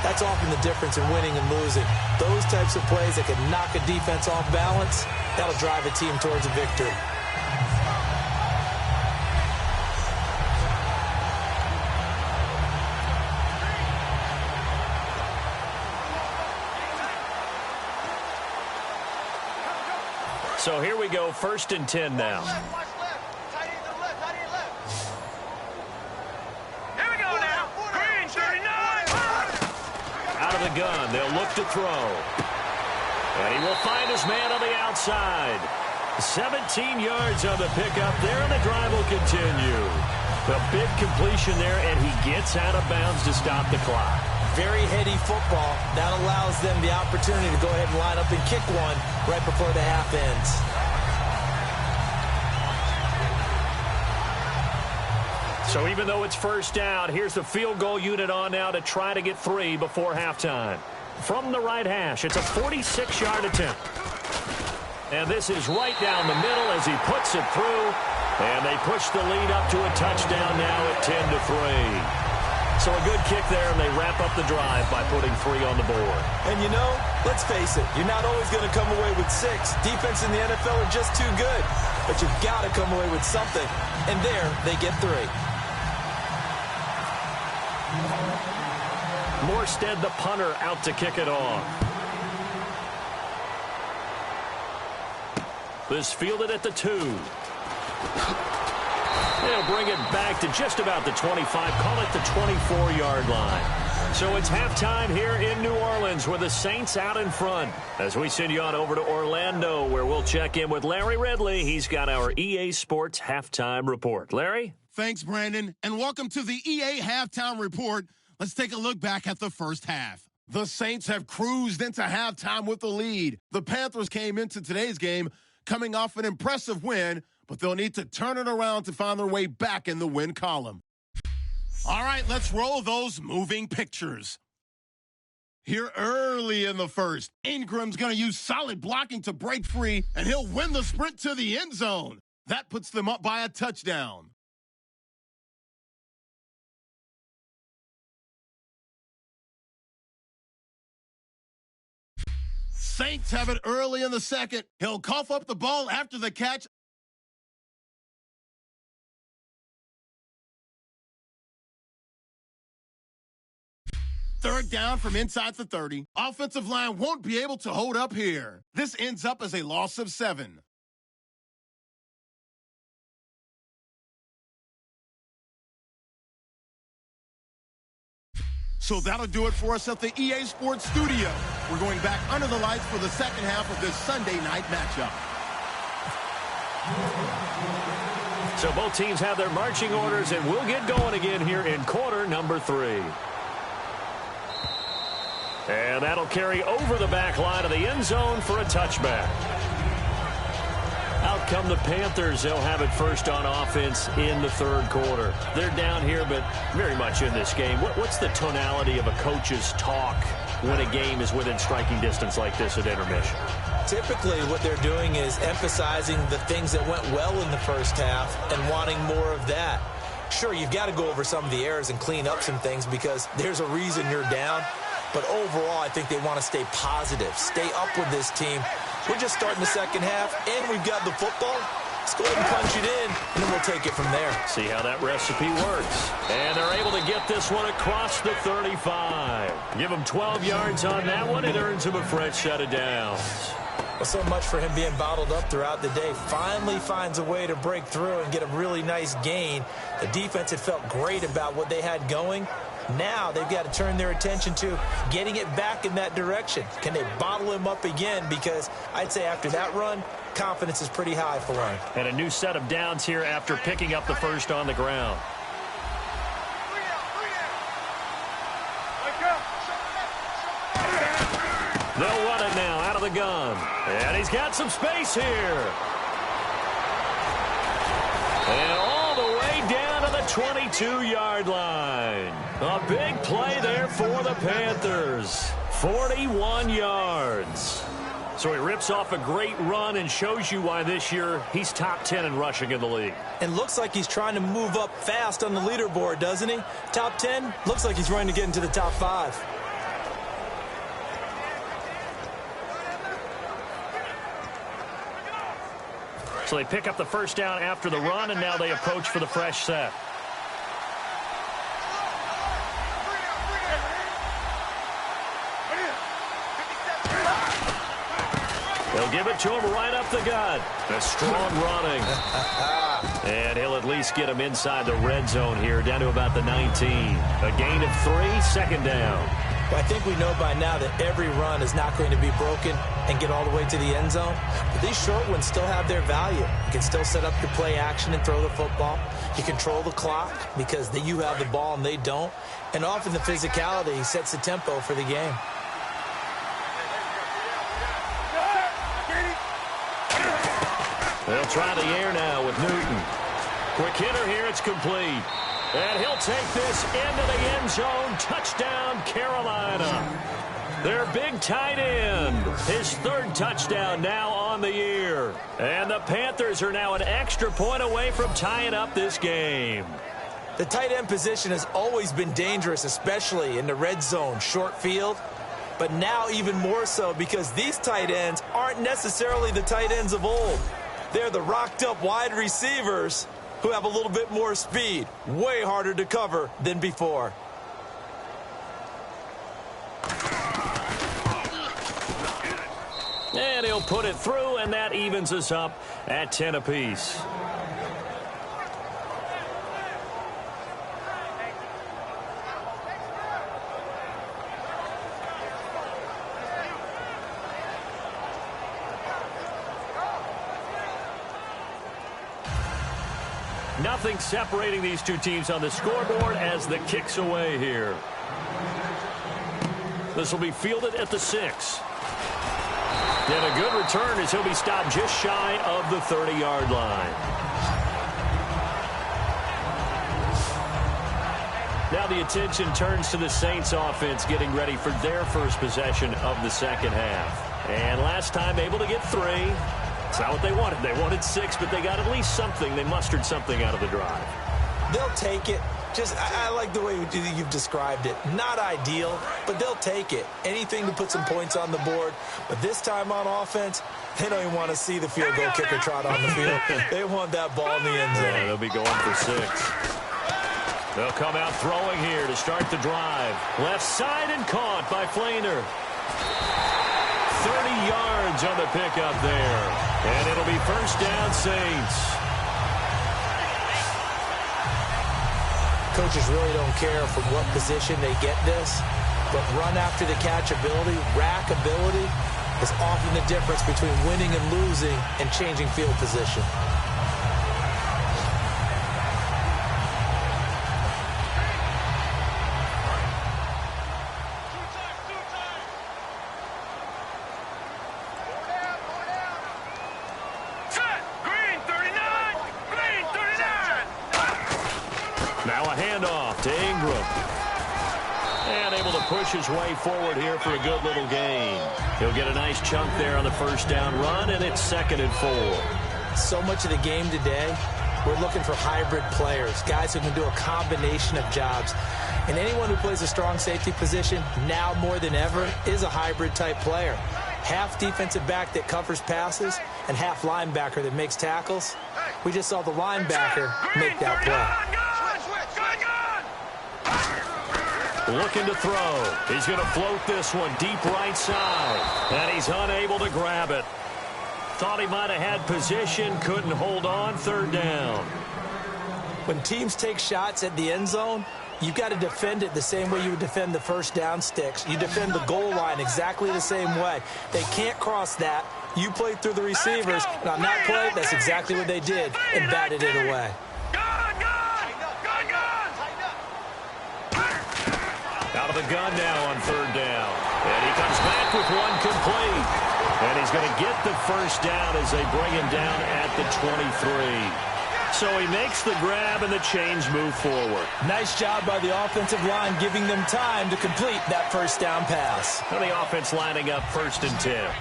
C: that's often the difference in winning and losing. Those types of plays that can knock a defense off balance, that'll drive a team towards a victory.
B: So here we go, 1st and 10 now.
D: Here we go now. Green, 39.
B: Out of the gun, they'll look to throw. And he will find his man on the outside. 17 yards on the pickup there, and the drive will continue. A big completion there, and he gets out of bounds to stop the clock.
C: Very heady football. That allows them the opportunity to go ahead and line up and kick one right before the half ends.
B: So even though it's first down, here's the field goal unit on now to try to get 3 before halftime. From the right hash, it's a 46-yard attempt. And this is right down the middle as he puts it through. And they push the lead up to a touchdown now at 10-3. So a good kick there, and they wrap up the drive by putting 3 on the board.
C: And you know, let's face it, you're not always going to come away with 6. Defense in the NFL are just too good. But you've got to come away with something. And there, they get 3.
B: Morstead, the punter, out to kick it off. This fielded at the 2. They'll bring it back to just about the 25, call it the 24-yard line. So it's halftime here in New Orleans with the Saints out in front. As we send you on over to Orlando, where we'll check in with Larry Ridley. He's got our EA Sports Halftime Report. Larry?
A: Thanks, Brandon, and welcome to the EA Halftime Report. Let's take a look back at the first half. The Saints have cruised into halftime with the lead. The Panthers came into today's game coming off an impressive win, but they'll need to turn it around to find their way back in the win column. All right, let's roll those moving pictures. Here early in the first, Ingram's going to use solid blocking to break free, and he'll win the sprint to the end zone. That puts them up by a touchdown. Saints have it early in the second. He'll cough up the ball after the catch. Third down from inside the 30. Offensive line won't be able to hold up here. This ends up as a loss of 7. So that'll do it for us at the EA Sports Studio. We're going back under the lights for the second half of this Sunday night matchup.
B: So both teams have their marching orders, and we'll get going again here in quarter number 3. And that'll carry over the back line of the end zone for a touchback. Out come the Panthers. They'll have it first on offense in the third quarter. They're down here, but very much in this game. What's the tonality of a coach's talk when a game is within striking distance like this at intermission?
C: Typically, what they're doing is emphasizing the things that went well in the first half and wanting more of that. Sure, you've got to go over some of the errors and clean up some things because there's a reason you're down. But overall, I think they want to stay positive, stay up with this team. We're just starting the second half, and we've got the football. Let's go ahead and punch it in, and then we'll take it from there.
B: See how that recipe works. And they're able to get this one across the 35. Give them 12 yards on that one. It earns them a fresh set of downs.
C: Well, so much for him being bottled up throughout the day. Finally finds a way to break through and get a really nice gain. The defense had felt great about what they had going. Now they've got to turn their attention to getting it back in that direction. Can they bottle him up again? Because I'd say after that run, confidence is pretty high for him.
B: And a new set of downs here after picking up the first on the ground. They'll run it now out of the gun. And he's got some space here. And all the way down to the 22-yard line. A big play there for the Panthers. 41 yards. So he rips off a great run and shows you why this year he's top 10 in rushing in the league.
C: And looks like he's trying to move up fast on the leaderboard, doesn't he? Top 10, looks like he's trying to get into the top 5.
B: So they pick up the first down after the run, and now they approach for the fresh set. They'll give it to him right up the gut. A strong running. And he'll at least get him inside the red zone here, down to about the 19. A gain of 3, second down.
C: Well, I think we know by now that every run is not going to be broken and get all the way to the end zone. But these short ones still have their value. You can still set up your play action and throw the football. You control the clock because you have the ball and they don't. And often the physicality sets the tempo for the game.
B: They'll try the air now with Newton. Quick hitter here, it's complete. And he'll take this into the end zone. Touchdown, Carolina. Their big tight end. His 3rd touchdown now on the year. And the Panthers are now an extra point away from tying up this game.
C: The tight end position has always been dangerous, especially in the red zone, short field. But now even more so because these tight ends aren't necessarily the tight ends of old. They're the rocked-up wide receivers who have a little bit more speed. Way harder to cover than before.
B: And he'll put it through, and that evens us up at 10 apiece. Nothing separating these two teams on the scoreboard as the kick's away here. This will be fielded at the 6. And a good return as he'll be stopped just shy of the 30-yard line. Now the attention turns to the Saints offense getting ready for their first possession of the second half. And last time able to get 3. It's not what they wanted. They wanted 6, but they got at least something. They mustered something out of the drive.
C: They'll take it. I like the way you've described it. Not ideal, but they'll take it. Anything to put some points on the board. But this time on offense, they don't even want to see the field goal kicker trot on the field. They want that ball in the end zone.
B: Yeah, they'll be going for 6. They'll come out throwing here to start the drive. Left side and caught by Flainer. 30 yards on the pickup there. And it'll be first down, Saints.
C: Coaches really don't care from what position they get this, but run after the catch ability, rack ability, is often the difference between winning and losing and changing field position.
B: Push his way forward here for a good little gain. He'll get a nice chunk there on the first down run, and it's 2nd and 4.
C: So much of the game today, we're looking for hybrid players, guys who can do a combination of jobs. And anyone who plays a strong safety position, now more than ever, is a hybrid type player. Half defensive back that covers passes and half linebacker that makes tackles. We just saw the linebacker make that play.
B: Looking to throw. He's going to float this one deep right side. And he's unable to grab it. Thought he might have had position, couldn't hold on, third down.
C: When teams take shots at the end zone, you've got to defend it the same way you would defend the first down sticks. You defend the goal line exactly the same way. They can't cross that. You play through the receivers, and on that play, that's exactly what they did and batted it away.
B: Out of the gun now on third down. And he comes back with one complete. And he's going to get the first down as they bring him down at the 23. So he makes the grab and the chains move forward.
C: Nice job by the offensive line giving them time to complete that first down pass.
B: And the offense lining up 1st and 10.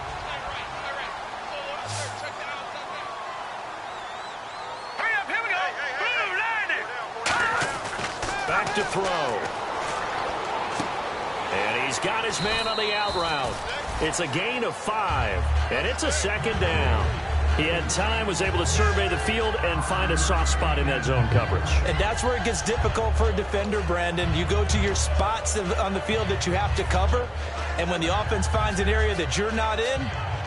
B: Back to throw. And he's got his man on the out route. It's a gain of 5, and it's a 2nd down. He had time, was able to survey the field and find a soft spot in that zone coverage.
C: And that's where it gets difficult for a defender, Brandon. You go to your spots on the field that you have to cover, and when the offense finds an area that you're not in,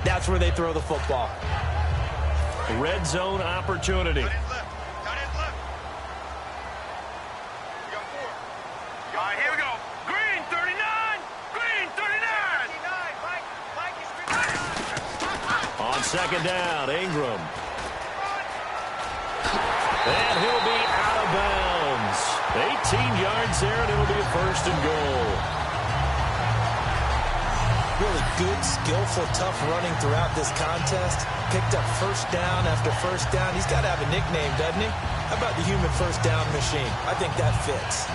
C: that's where they throw the football.
B: Red zone opportunity. On 2nd down, Ingram. And he'll be out of bounds. 18 yards there, and it'll be a 1st and goal.
C: Really good, skillful, tough running throughout this contest. Picked up first down after first down. He's got to have a nickname, doesn't he? How about the human first down machine? I think that fits.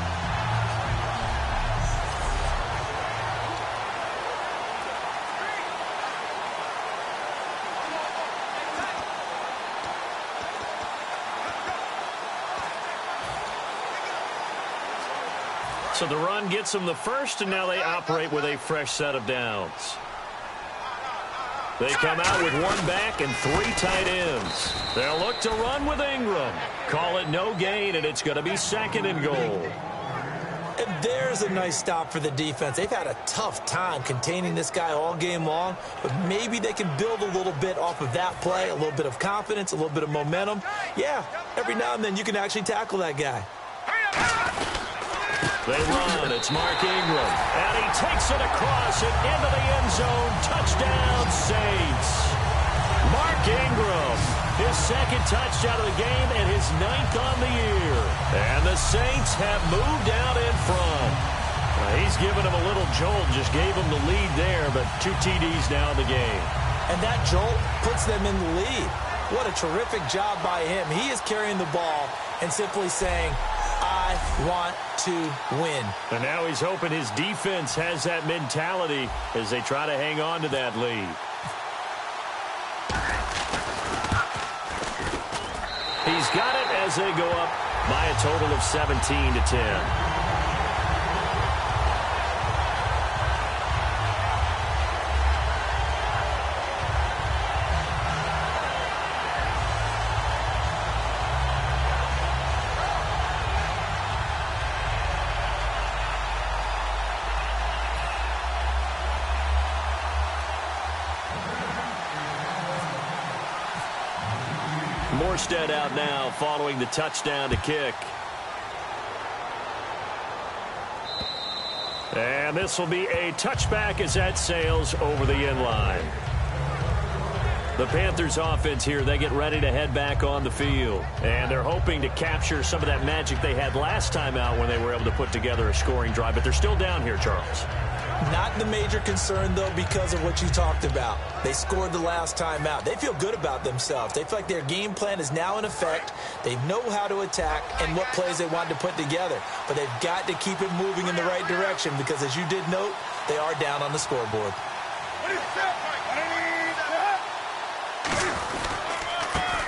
B: So the run gets them the first, and now they operate with a fresh set of downs. They come out with 1 back and 3 tight ends. They'll look to run with Ingram. Call it no gain, and it's going to be 2nd and goal.
C: And there's a nice stop for the defense. They've had a tough time containing this guy all game long, but maybe they can build a little bit off of that play, a little bit of confidence, a little bit of momentum. Yeah, every now and then you can actually tackle that guy.
B: They run. It's Mark Ingram. And he takes it across and into the end zone. Touchdown, Saints. Mark Ingram, his 2nd touchdown of the game and his 9th on the year. And the Saints have moved out in front. He's given them a little jolt, just gave them the lead there, but 2 TDs now in the game.
C: And that jolt puts them in the lead. What a terrific job by him. He is carrying the ball and simply saying, I want to win.
B: And now he's hoping his defense has that mentality as they try to hang on to that lead. He's got it as they go up by a total of 17-10. Morstead out now following the touchdown to kick. And this will be a touchback as that sails over the end line. The Panthers offense here, they get ready to head back on the field. And they're hoping to capture some of that magic they had last time out when they were able to put together a scoring drive. But they're still down here, Charles.
C: Not the major concern, though, because of what you talked about. They scored the last time out. They feel good about themselves. They feel like their game plan is now in effect. They know how to attack and what plays they want to put together. But they've got to keep it moving in the right direction because, as you did note, they are down on the scoreboard.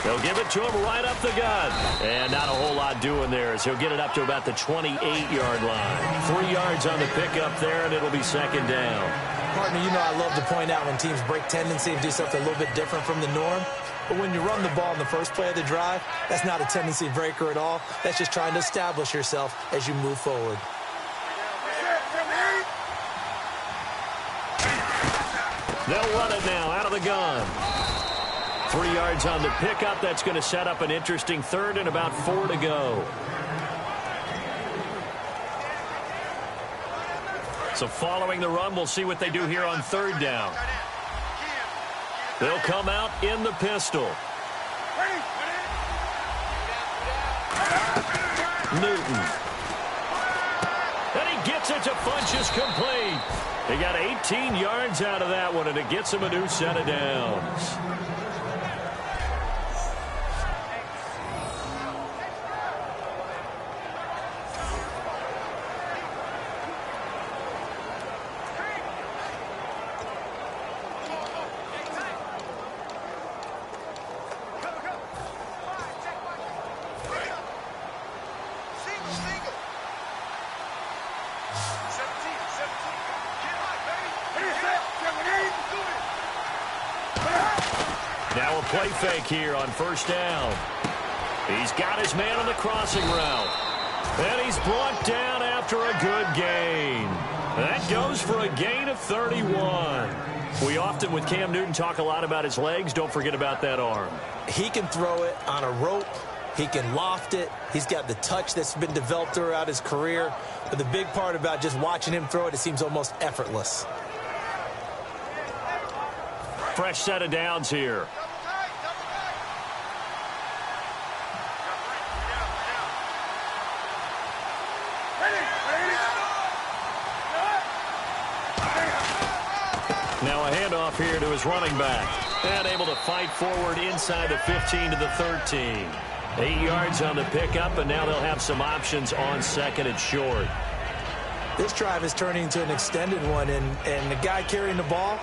B: They'll give it to him right up the gut. And not a whole lot doing there as he'll get it up to about the 28-yard line. 3 yards on the pickup there, and it'll be 2nd down.
C: Partner, you know I love to point out when teams break tendency and do something a little bit different from the norm. But when you run the ball in the first play of the drive, that's not a tendency breaker at all. That's just trying to establish yourself as you move forward.
B: They'll run it now out of the gun. 3 yards on the pickup. That's going to set up an interesting third and about 4 to go. So following the run, we'll see what they do here on 3rd down. They'll come out in the pistol. Newton. And he gets it to Funchess complete. He got 18 yards out of that one, and it gets him a new set of downs. Now a play fake here on 1st down. He's got his man on the crossing route. And he's brought down after a good gain. That goes for a gain of 31. We often, with Cam Newton, talk a lot about his legs. Don't forget about that arm.
C: He can throw it on a rope. He can loft it. He's got the touch that's been developed throughout his career. But the big part about just watching him throw it, it seems almost effortless.
B: Fresh set of downs here. Now a handoff here to his running back. And able to fight forward inside the 15 to the 13. 8 yards on the pickup, and now they'll have some options on 2nd and short.
C: This drive is turning into an extended one, and the guy carrying the ball,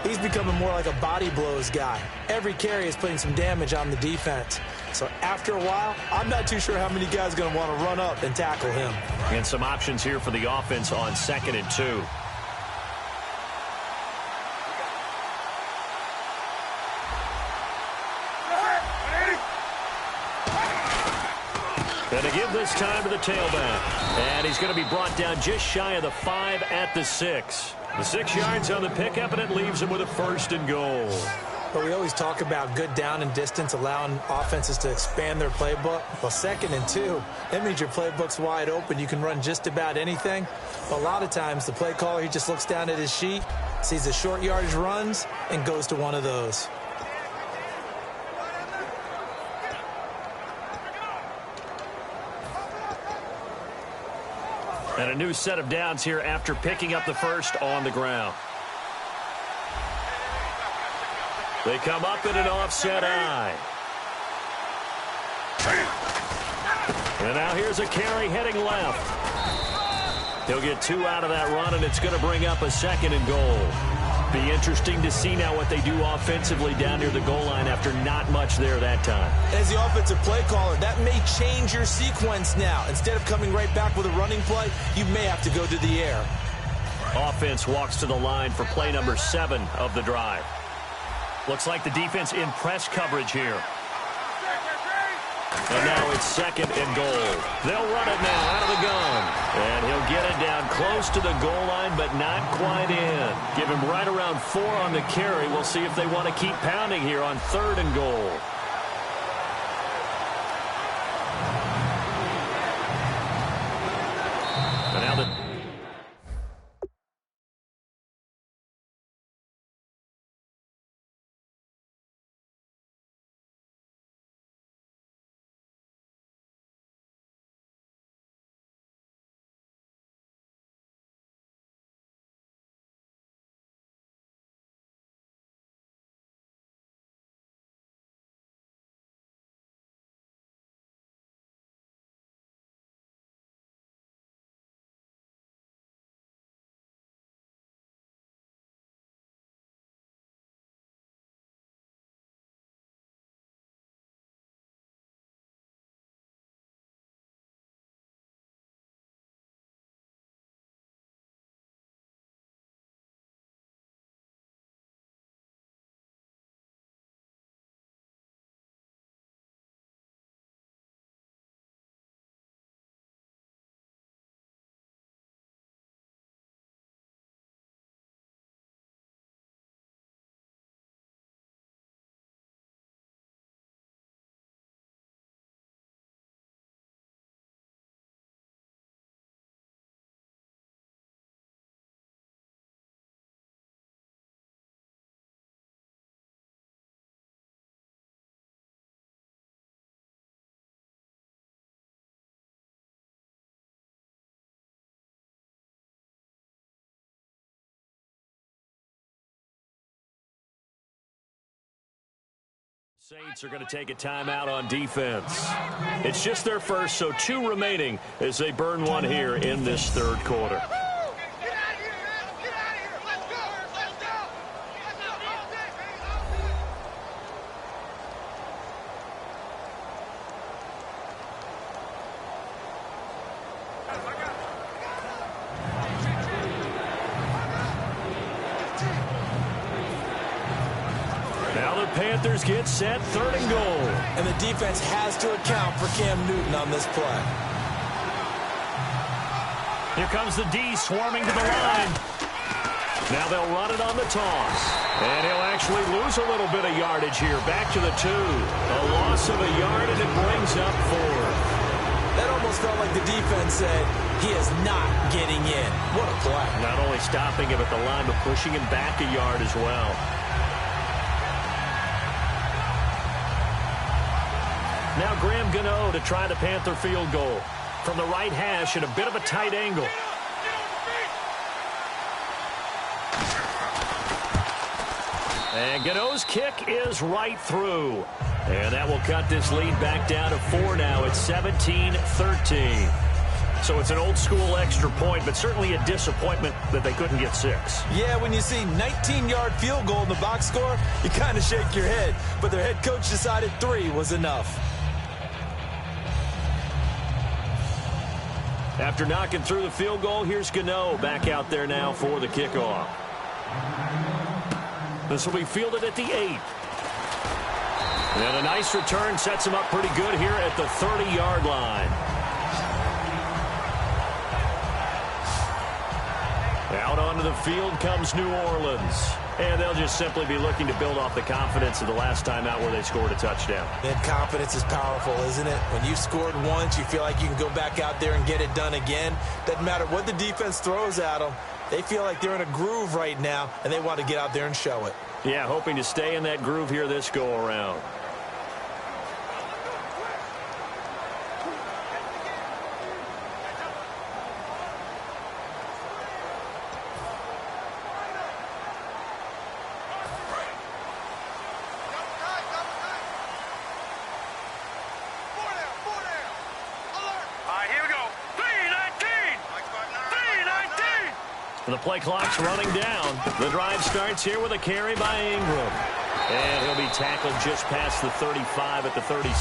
C: he's becoming more like a body blows guy. Every carry is putting some damage on the defense. So after a while, I'm not too sure how many guys are going to want to run up and tackle him.
B: And some options here for the offense on 2nd and 2. And to give this time to the tailback. And he's going to be brought down just shy of the 5 at the 6. The 6 yards on the pickup, and it leaves him with a 1st and goal.
C: But we always talk about good down and distance, allowing offenses to expand their playbook. Well, 2nd and 2, that means your playbook's wide open. You can run just about anything. But a lot of times, the play caller, he just looks down at his sheet, sees the short yardage runs, and goes to one of those.
B: And a new set of downs here after picking up the 1st on the ground. They come up in an offset eye. And now here's a carry heading left. He'll get 2 out of that run, and it's going to bring up a 2nd and goal. Be interesting to see now what they do offensively down near the goal line after not much there that time.
C: As the offensive play caller, that may change your sequence now. Instead of coming right back with a running play, you may have to go to the air.
B: Offense walks to the line for play number 7 of the drive. Looks like the defense in press coverage here. And now it's 2nd and goal. They'll run it now out of the gun. And he'll get it down close to the goal line, but not quite in. Give him right around 4 on the carry. We'll see if they want to keep pounding here on 3rd and goal. And now the Saints are going to take a timeout on defense. It's just their first, so 2 remaining as they burn one here in this third quarter. Panthers get set, 3rd and goal.
C: And the defense has to account for Cam Newton on this play.
B: Here comes the D swarming to the line. Now they'll run it on the toss. And he'll actually lose a little bit of yardage here. Back to the 2. A loss of a yard, and it brings up 4.
C: That almost felt like the defense said, he is not getting in. What a play.
B: Not only stopping him at the line, but pushing him back a yard as well. Now Graham Gano to try the Panther field goal. From the right hash at a bit of a tight angle. And Gano's kick is right through. And that will cut this lead back down to 4 now. It's 17-13. So it's an old-school extra point, but certainly a disappointment that they couldn't get 6.
C: Yeah, when you see 19-yard field goal in the box score, you kind of shake your head. But their head coach decided 3 was enough.
B: After knocking through the field goal, here's Gano back out there now for the kickoff. This will be fielded at the 8. And a nice return sets him up pretty good here at the 30-yard line. Out onto the field comes New Orleans. And they'll just simply be looking to build off the confidence of the last time out where they scored a touchdown.
C: And confidence is powerful, isn't it? When you've scored once, you feel like you can go back out there and get it done again. Doesn't matter what the defense throws at them. They feel like they're in a groove right now, and they want to get out there and show it.
B: Yeah, hoping to stay in that groove here this go-around. The play clock's running down. The drive starts here with a carry by Ingram. And he'll be tackled just past the 35 at the 36.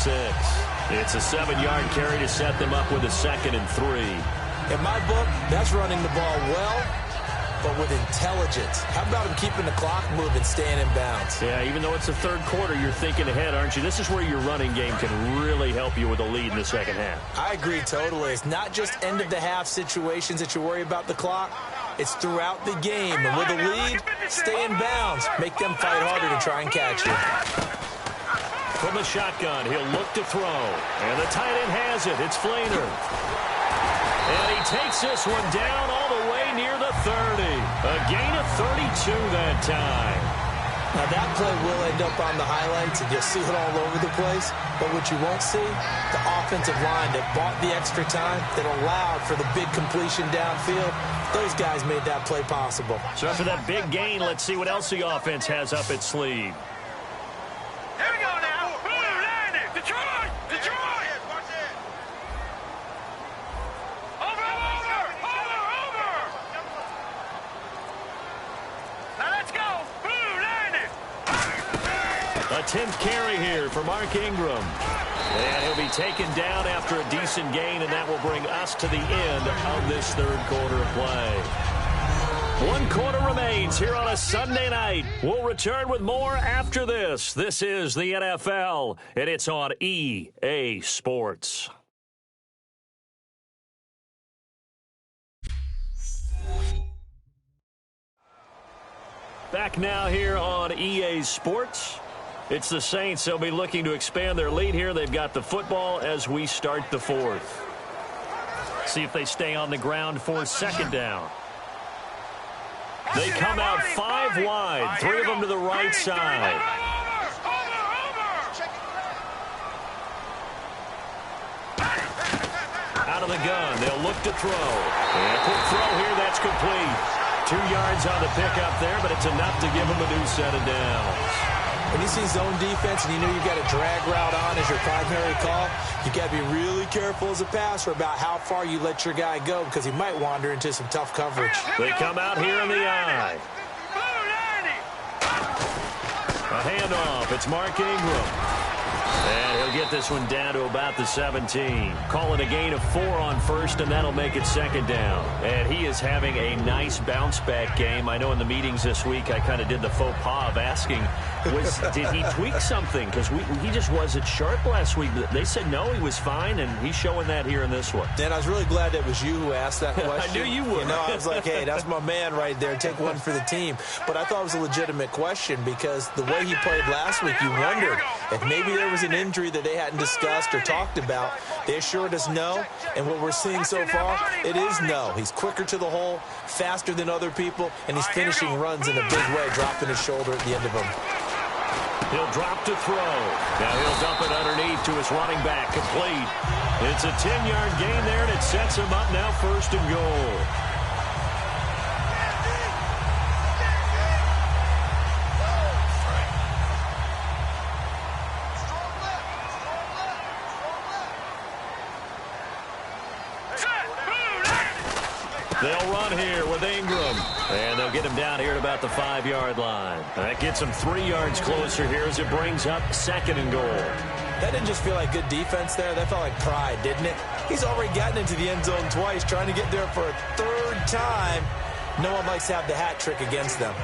B: It's a 7-yard carry to set them up with a 2nd and 3.
C: In my book, that's running the ball well, but with intelligence. How about him keeping the clock moving, staying in bounds?
B: Yeah, even though it's the third quarter, you're thinking ahead, aren't you? This is where your running game can really help you with a lead in the second half.
C: I agree totally. It's not just end-of-the-half situations that you worry about the clock. It's throughout the game. And with a lead, stay in bounds. Make them fight harder to try and catch you.
B: From the shotgun, he'll look to throw. And the tight end has it. It's Flainer. And he takes this one down all the way near the 30. A gain of 32 that time.
C: Now, that play will end up on the highlights, and you'll see it all over the place. But what you won't see, the offensive line that bought the extra time, that allowed for the big completion downfield, those guys made that play possible.
B: So after that big gain, let's see what else the offense has up its sleeve.
D: Here we go now. Blue landed. Detroit. Detroit. Watch it. Over. Now let's go. Blue landed.
B: A 10th carry here for Mark Ingram. And he'll be taken down after a decent gain, and that will bring us to the end of this third quarter of play. 1 quarter remains here on a Sunday night. We'll return with more after this. This is the NFL, and it's on EA Sports. Back now here on EA Sports. It's the Saints. They'll be looking to expand their lead here. They've got the football as we start the fourth. See if they stay on the ground for 2nd down. They come out 5 wide, 3 of them to the right side. Out of the gun, they'll look to throw. And a quick throw here, that's complete. 2 yards on the pickup there, but it's enough to give them a new set of downs.
C: When you see zone defense and you know you've got a drag route on as your primary call, you got to be really careful as a passer about how far you let your guy go because he might wander into some tough coverage.
B: They come out here in the eye. A handoff. It's Mark Ingram. And he'll get this one down to about the 17. Calling a gain of 4 on first, and that'll make it 2nd down. And he is having a nice bounce-back game. I know in the meetings this week I kind of did the faux pas of asking, did he tweak something? Because he just wasn't sharp last week. They said no, he was fine, and he's showing that here in this one.
C: Dan, I was really glad it was you who asked that question.
B: I knew you would.
C: You know, I was like, hey, that's my man right there. Take one for the team. But I thought it was a legitimate question because the way he played last week, you wondered if maybe there was an injury that they hadn't discussed or talked about. They assured us no, and what we're seeing so far, it is no. He's quicker to the hole, faster than other people, and he's finishing runs in a big way, dropping his shoulder at the end of them.
B: He'll drop to throw. Now he'll dump it underneath to his running back, complete. It's a 10-yard gain there, and it sets him up now 1st and goal. They'll run here with Ingram. And they'll get him down here at about the 5-yard line. That gets him 3 yards closer here as it brings up 2nd and goal.
C: That didn't just feel like good defense there. That felt like pride, didn't it? He's already gotten into the end zone twice, trying to get there for a 3rd time. No one likes to have the hat trick against them.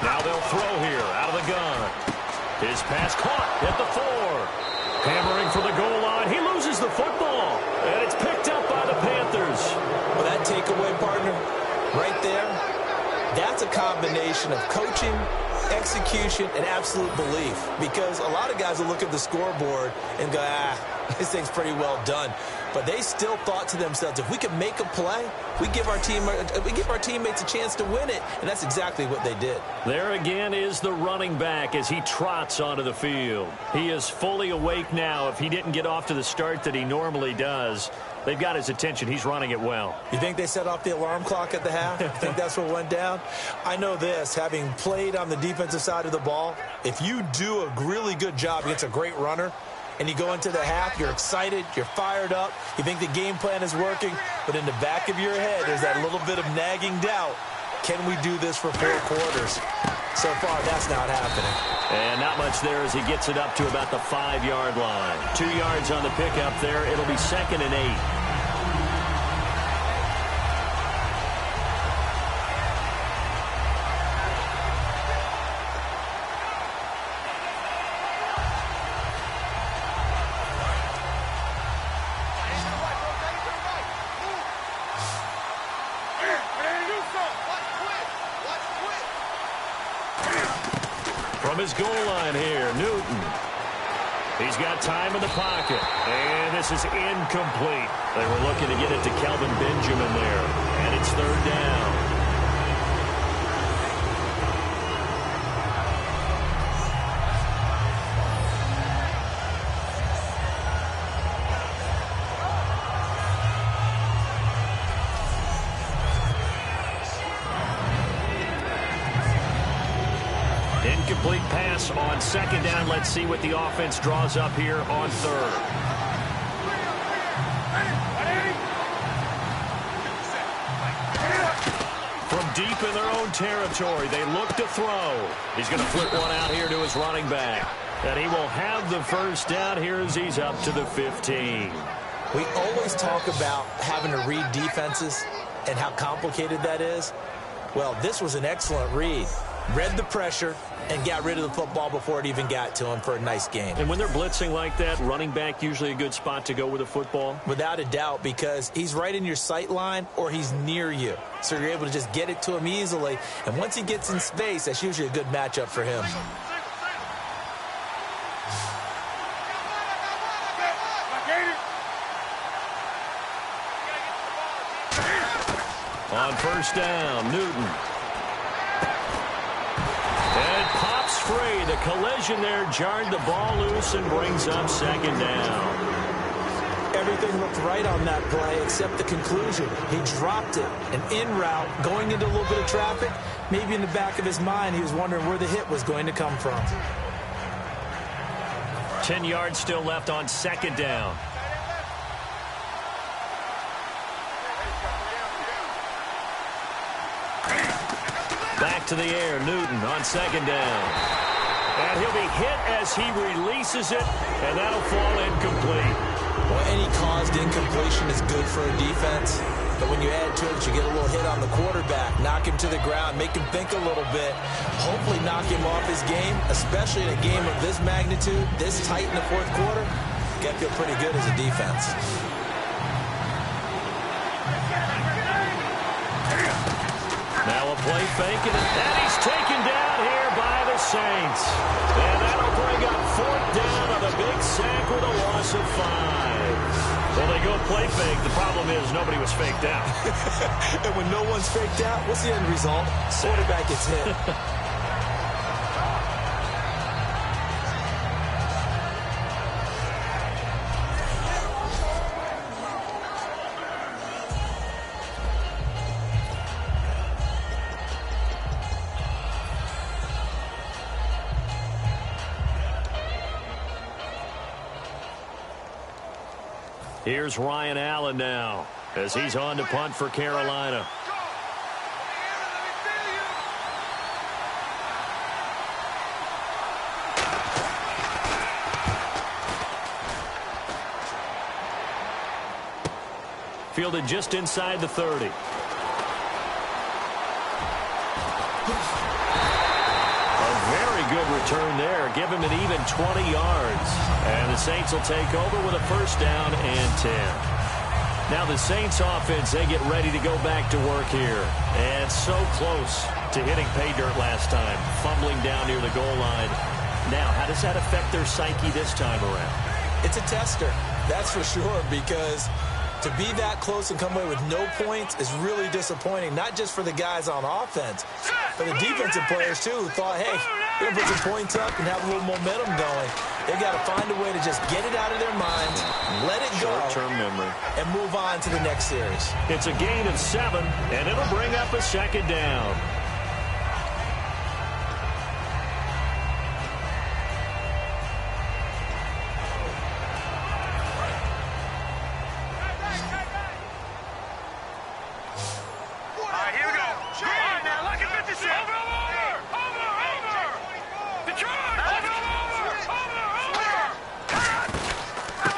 B: Now they'll throw here out of the gun. His pass caught at the 4. Hammering for the goal line. He loses the football. And it's picked up by the Panthers.
C: Well, that takeaway, partner, right there, that's a combination of coaching, execution, and absolute belief. Because a lot of guys will look at the scoreboard and go, this thing's pretty well done. But they still thought to themselves, if we can make a play, we give our teammates a chance to win it. And that's exactly what they did.
B: There again is the running back as he trots onto the field. He is fully awake now. If he didn't get off to the start that he normally does, they've got his attention. He's running it well.
C: You think they set off the alarm clock at the half? You think that's what went down? I know this, having played on the defensive side of the ball, if you do a really good job against a great runner, and you go into the half, you're excited, you're fired up, you think the game plan is working, but in the back of your head, there's that little bit of nagging doubt. Can we do this for 4 quarters? So far, that's not happening.
B: And not much there as he gets it up to about the 5-yard line. 2 yards on the pickup there. It'll be 2nd and 8. From his goal line here, Newton. He's got time in the pocket. And this is incomplete. They were looking to get it to Kelvin Benjamin there. And it's 3rd down. Incomplete pass on 2nd down. Let's see what the offense draws up here on 3rd. From deep in their own territory, they look to throw. He's going to flip one out here to his running back. And he will have the 1st down here as he's up to the 15.
C: We always talk about having to read defenses and how complicated that is. Well, this was an excellent read. Read the pressure and got rid of the football before it even got to him for a nice game.
B: And when they're blitzing like that, running back usually a good spot to go with the football?
C: Without a doubt, because he's right in your sight line or he's near you. So you're able to just get it to him easily. And once he gets in space, that's usually a good matchup for him.
B: On 1st down, Newton. And it pops free. The collision there jarred the ball loose and brings up 2nd down.
C: Everything looked right on that play except the conclusion. He dropped it, an in route, going into a little bit of traffic. Maybe in the back of his mind, he was wondering where the hit was going to come from.
B: 10 yards still left on second down. Back to the air, Newton on second down. And he'll be hit as he releases it, and that'll fall incomplete.
C: Well, any caused incompletion is good for a defense. But when you add to it, you get a little hit on the quarterback, knock him to the ground, make him think a little bit, hopefully knock him off his game, especially in a game of this magnitude, this tight in the fourth quarter. You got to feel pretty good as a defense.
B: Now a play fake, and he's taken down here by the Saints. And that'll bring up fourth down on a big sack with a loss of 5. Well, they go play fake. The problem is nobody was faked out.
C: And when no one's faked out, what's the end result? Quarterback gets hit.
B: Here's Ryan Allen now as he's on to punt for Carolina. Fielded just inside the 30. Good return there. Give him an even 20 yards. And the Saints will take over with a first down and 10. Now the Saints offense, they get ready to go back to work here. And so close to hitting pay dirt last time. Fumbling down near the goal line. Now, how does that affect their psyche this time around?
C: It's a tester, that's for sure, because to be that close and come away with no points is really disappointing, not just for the guys on offense, but the defensive players, too, who thought, hey, we're going to put some points up and have a little momentum going. They've got to find a way to just get it out of their minds, let it go,
B: short-term memory,
C: and move on to the next series.
B: It's a gain of 7, and it'll bring up a second down.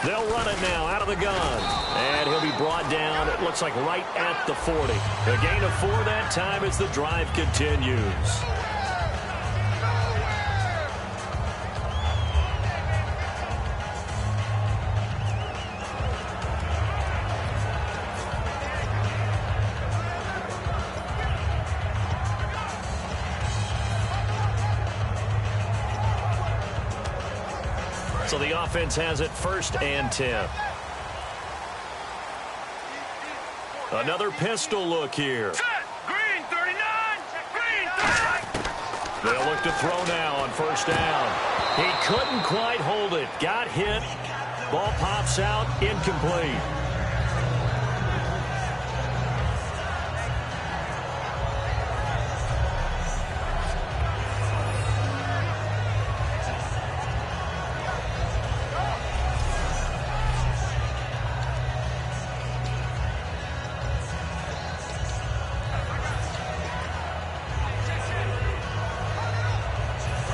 B: They'll run it now out of the gun. And he'll be brought down, it looks like right at the 40. A gain of 4 that time as the drive continues. So the offense has it first and 10. Another pistol look here.
D: Green 39! Green 39!
B: They'll look to throw now on first down. He couldn't quite hold it. Got hit. Ball pops out. Incomplete.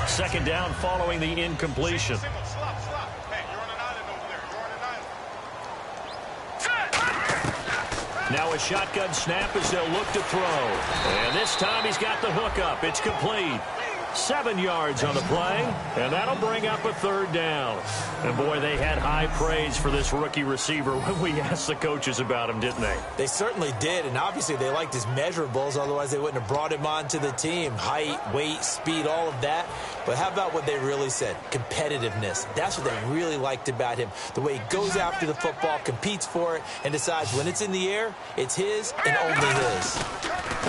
B: Second down following the incompletion. Now a shotgun snap as they'll look to throw. And this time he's got the hook up. It's complete. 7 yards on the play, and that'll bring up a third down. And boy, they had high praise for this rookie receiver when we asked the coaches about him, didn't they?
C: They certainly did, and obviously they liked his measurables, otherwise they wouldn't have brought him onto the team. Height, weight, speed, all of that. But how about what they really said? Competitiveness. That's what they really liked about him. The way he goes after the football, competes for it, and decides when it's in the air, it's his and only his.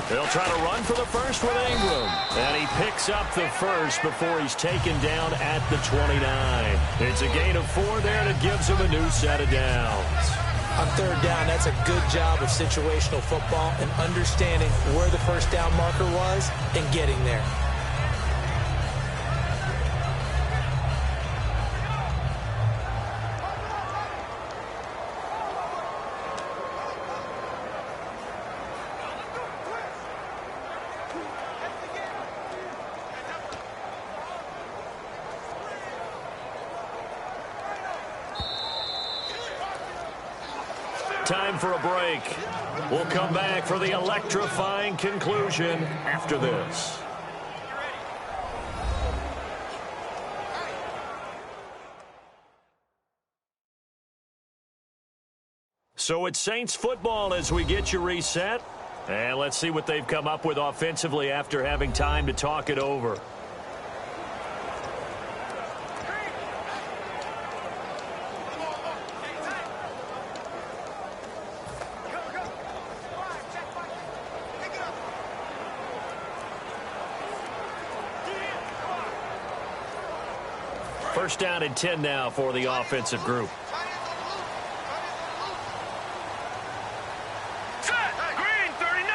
B: They'll try to run for the first with Ingram. And he picks up the first before he's taken down at the 29. It's a gain of 4 there, and it gives him a new set of downs.
C: On third down, that's a good job of situational football and understanding where the first down marker was and getting there.
B: Time for a break. We'll come back for the electrifying conclusion after this. So it's Saints football as we get you reset. And let's see what they've come up with offensively after having time to talk it over. First down and 10 now for the offensive group.
D: Green, 39!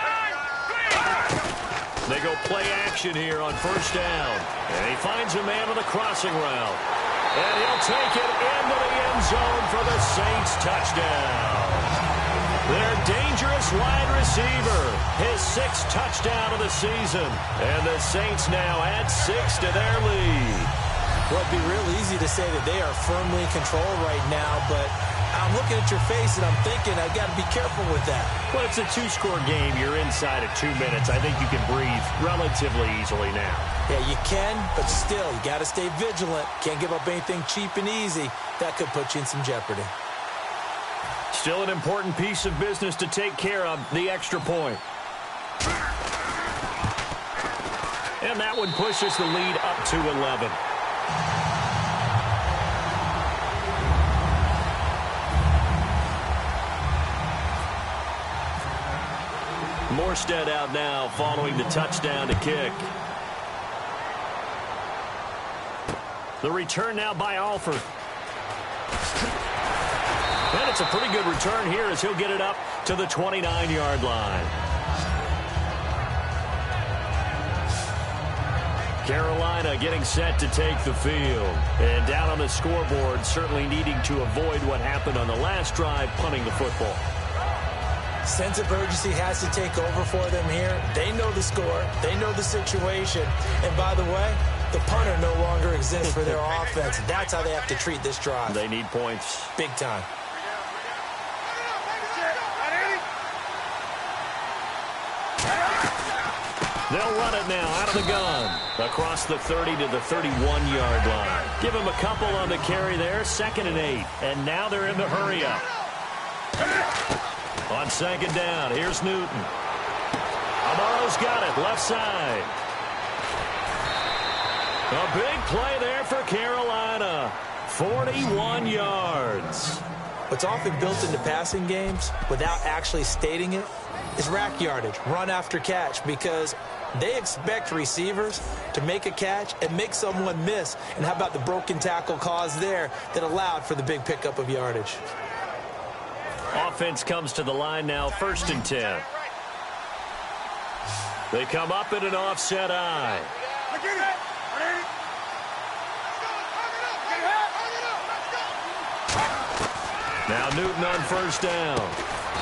D: Green!
B: They go play action here on first down. And he finds a man with a crossing route. And he'll take it into the end zone for the Saints touchdown. Their dangerous wide receiver, his 6th touchdown of the season. And the Saints now add 6 to their lead.
C: Well, it'd be real easy to say that they are firmly in control right now, but I'm looking at your face and I'm thinking I've got to be careful with that.
B: Well, it's a 2-score game. You're inside of 2 minutes. I think you can breathe relatively easily now.
C: Yeah, you can, but still, you got to stay vigilant. Can't give up anything cheap and easy. That could put you in some jeopardy.
B: Still an important piece of business to take care of, the extra point. And that one pushes the lead up to 11. Morstead out now following the touchdown to kick. The return now by Alford. And it's a pretty good return here as he'll get it up to the 29-yard line. Carolina getting set to take the field. And down on the scoreboard, certainly needing to avoid what happened on the last drive, punting the football.
C: Sense of urgency has to take over for them here. They know the score. They know the situation. And by the way, the punter no longer exists for their offense. That's how they have to treat this drive.
B: They need points.
C: Big time.
B: They'll run it now out of the gun. Across the 30 to the 31-yard line. Give him a couple on the carry there. 2nd and 8. And now they're in the hurry up. On 2nd down, here's Newton. Amaro's got it, left side. A big play there for Carolina. 41 yards.
C: What's often built into passing games, without actually stating it, is rack yardage, run after catch, because they expect receivers to make a catch and make someone miss. And how about the broken tackle cause there that allowed for the big pickup of yardage?
B: Offense comes to the line now, 1st and 10. They come up in an offset eye. Now Newton on 1st down.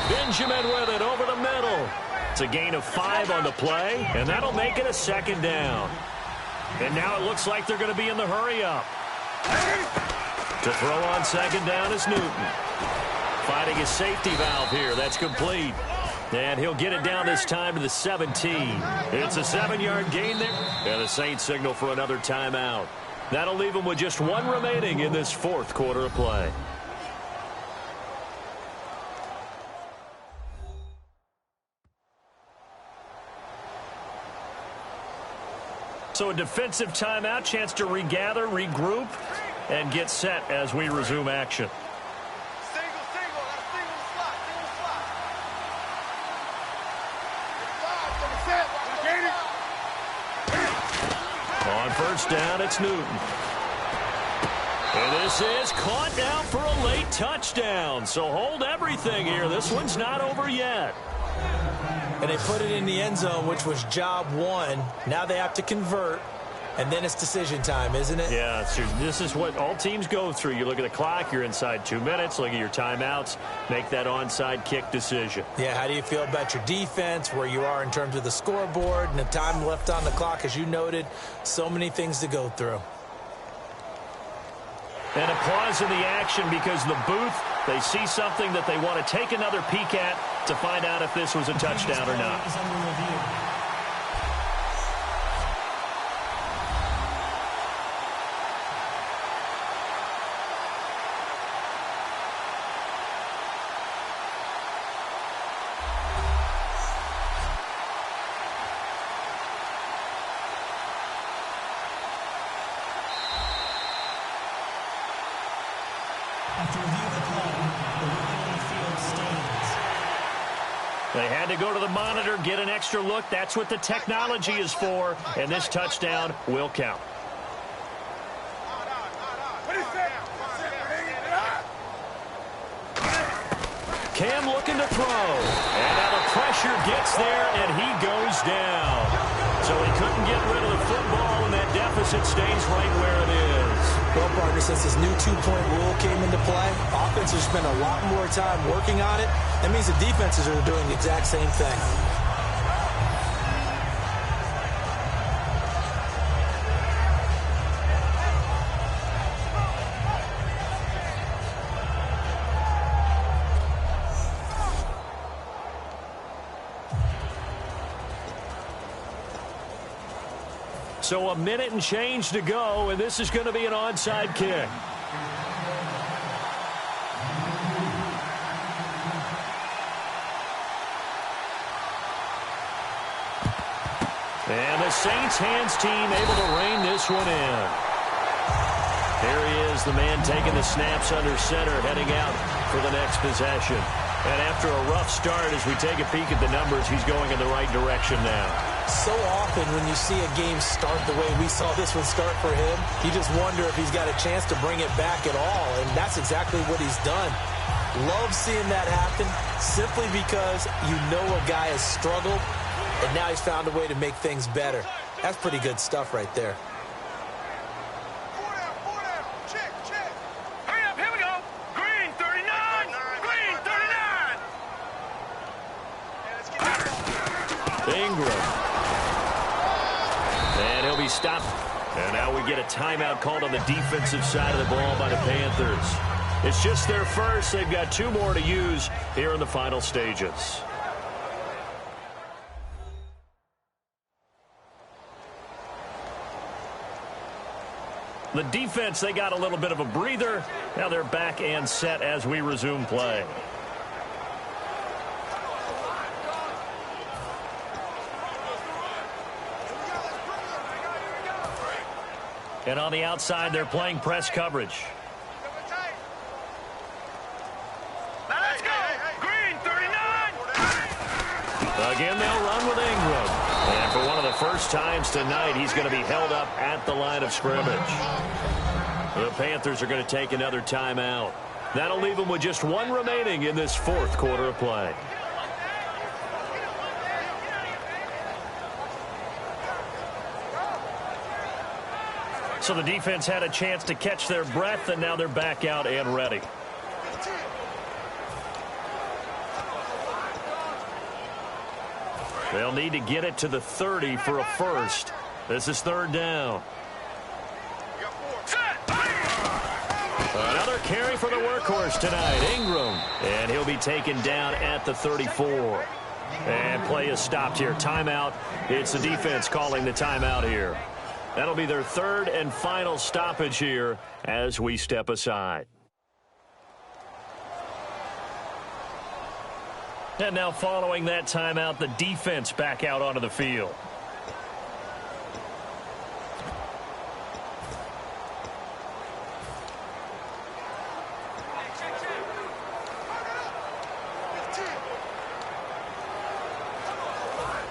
B: Benjamin with it over the middle. It's a gain of 5 on the play, and that'll make it a 2nd down. And now it looks like they're going to be in the hurry up. To throw on 2nd down is Newton. Finding his safety valve here. That's complete. And he'll get it down this time to the 17. It's a 7-yard gain there. And the Saints signal for another timeout. That'll leave them with just 1 remaining in this 4th quarter of play. So a defensive timeout, chance to regather, regroup, and get set as we resume action. On first down, it's Newton. And this is caught down for a late touchdown. So hold everything here. This one's not over yet.
C: And they put it in the end zone, which was job one. Now they have to convert. And then it's decision time, isn't it?
B: Yeah, this is what all teams go through. You look at the clock, you're inside 2 minutes, look at your timeouts, make that onside kick decision.
C: Yeah, how do you feel about your defense, where you are in terms of the scoreboard, and the time left on the clock, as you noted, so many things to go through.
B: And a pause in the action because the booth, they see something that they want to take another peek at to find out if this was a touchdown or not.
F: After review of the play, the ruling on the field stands.
B: They had to go to the monitor, get an extra look. That's what the technology is for, and this touchdown will count. Cam looking to throw, and now the pressure gets there, and he goes down. So he couldn't get rid of the football, and that deficit stays right where it is.
C: Well, partner, since this new two-point rule came into play, offenses spend a lot more time working on it. That means the defenses are doing the exact same thing.
B: So a minute and change to go, and this is going to be an onside kick. And the Saints hands team able to rein this one in. Here he is, the man taking the snaps under center, heading out for the next possession. And after a rough start, as we take a peek at the numbers, he's going in the right direction now.
C: So often when you see a game start the way we saw this one start for him, you just wonder if he's got a chance to bring it back at all, and that's exactly what he's done. Love seeing that happen simply because you know a guy has struggled, and now he's found a way to make things better. That's pretty good stuff right there.
D: Hurry up, here we go. Green 39. Green 39.
B: Ingram. And he'll be stopped. And now we get a timeout called on the defensive side of the ball by the Panthers. It's just their first. They've got 2 more to use here in the final stages. The defense, they got a little bit of a breather. Now they're back and set as we resume play. And on the outside, they're playing press coverage.
D: Now let's go. Green 39.
B: Again, they'll run with Ingram. And for one of the first times tonight, he's going to be held up at the line of scrimmage. The Panthers are going to take another timeout. That'll leave them with just 1 remaining in this 4th quarter of play. So the defense had a chance to catch their breath, and now they're back out and ready. They'll need to get it to the 30 for a first. This is 3rd down. Another carry for the workhorse tonight, Ingram. And he'll be taken down at the 34. And play is stopped here. Timeout. It's the defense calling the timeout here. That'll be their 3rd and final stoppage here as we step aside. And now following that timeout, the defense back out onto the field.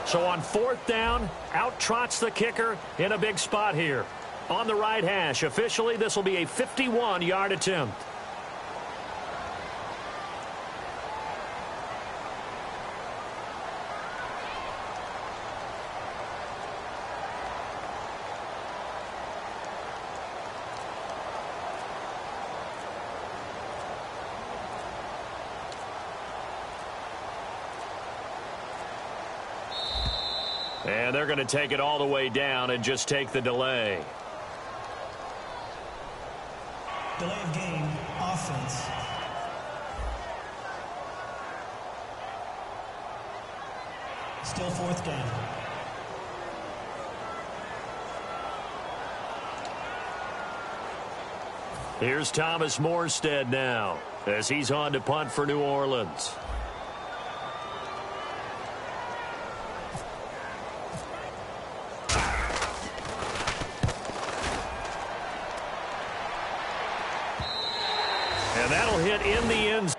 B: So on 4th down, out trots the kicker in a big spot here. On the right hash, officially, this will be a 51-yard attempt. And they're going to take it all the way down and just take the delay.
F: Delay of game, offense. Still 4th down.
B: Here's Thomas Morstead now as he's on to punt for New Orleans. And that'll hit in the end zone.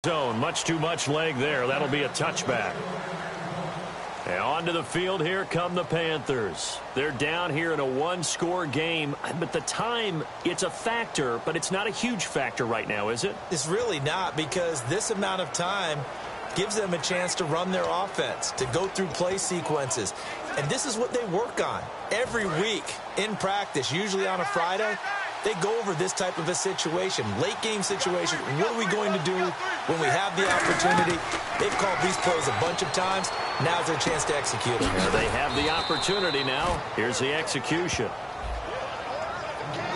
B: Zone, much too much leg there. That'll be a touchback. And onto the field here come the Panthers. They're down here in a one-score game, but the time, it's a factor, but it's not a huge factor right now, is it?
C: It's really not, because this amount of time gives them a chance to run their offense, to go through play sequences. And this is what they work on every week in practice, usually on a Friday. They go over this type of a situation, late game situation. What are we going to do when we have the opportunity? They've called these plays a bunch of times. Now's their chance to execute them.
B: Yeah, they have the opportunity now. Here's the execution.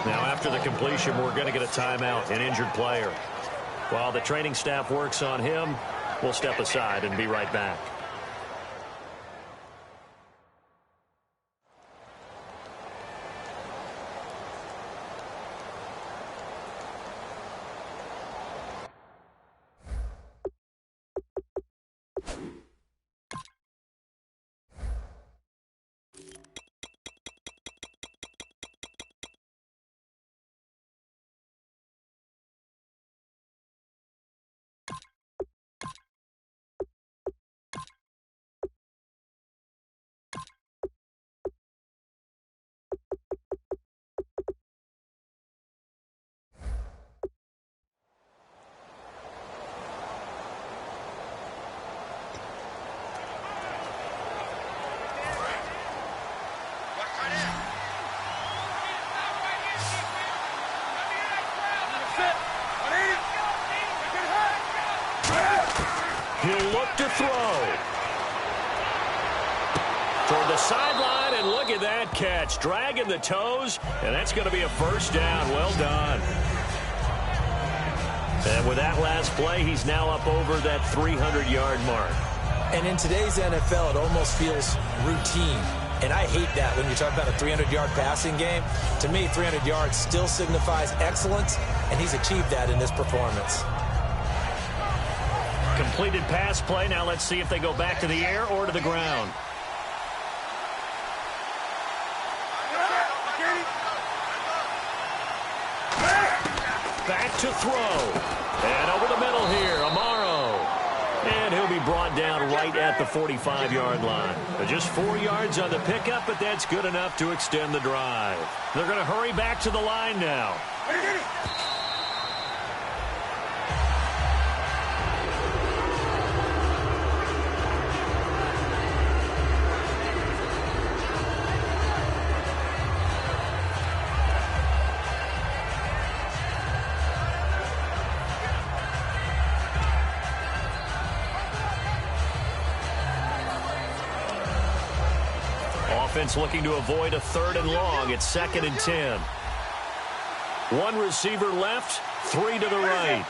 B: Now, after the completion, we're going to get a timeout, an injured player. While the training staff works on him, we'll step aside and be right back. He'll look to throw. Toward the sideline, and look at that catch. Dragging the toes, and that's going to be a first down. Well done. And with that last play, he's now up over that 300-yard mark.
C: And in today's NFL, it almost feels routine. And I hate that when you talk about a 300-yard passing game. To me, 300 yards still signifies excellence, and he's achieved that in this performance.
B: Completed pass play. Now let's see if they go back to the air or to the ground. Back to throw. And over the middle here, Amaro. And he'll be brought down right at the 45-yard line. Just 4 yards on the pickup, but that's good enough to extend the drive. They're going to hurry back to the line now. Offense looking to avoid a 3rd and long. It's 2nd and 10. 1 receiver left, 3 to the right.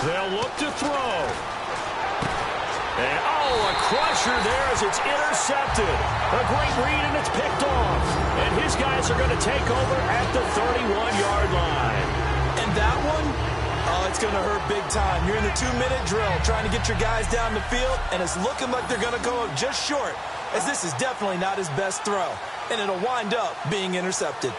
B: They'll look to throw. And, a crusher there as it's intercepted. A great read, and it's picked off. And his guys are going to take over at the 31-yard line.
C: And that one, it's going to hurt big time. You're in the 2-minute drill trying to get your guys down the field, and it's looking like they're going to go up just short, as this is definitely not his best throw, and it'll wind up being intercepted.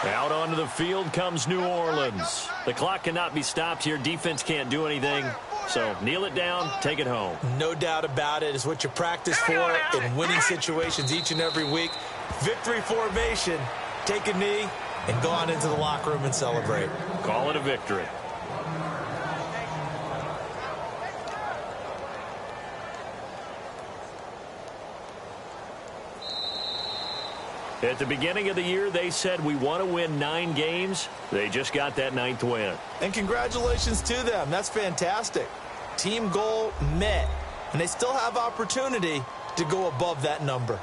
B: Out onto the field comes New Orleans. The clock cannot be stopped here. Defense can't do anything. So kneel it down, take it home.
C: No doubt about it. It's what you practice for in winning situations each and every week. Victory formation. Take a knee and go on into the locker room and celebrate.
B: Call it a victory. At the beginning of the year, they said we want to win 9 games. They just got that 9th win.
C: And congratulations to them. That's fantastic. Team goal met. And they still have opportunity to go above that number.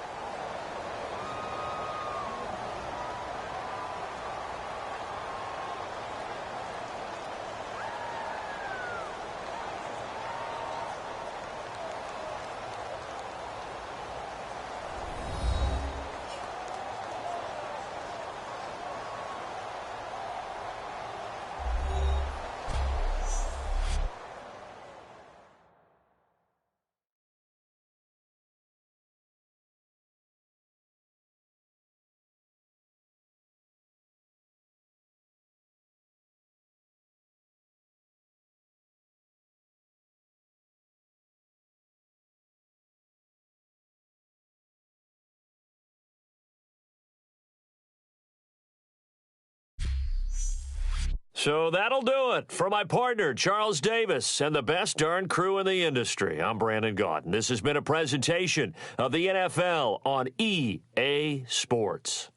B: So that'll do it for my partner, Charles Davis, and the best darn crew in the industry. I'm Brandon Gaudin. This has been a presentation of the NFL on EA Sports.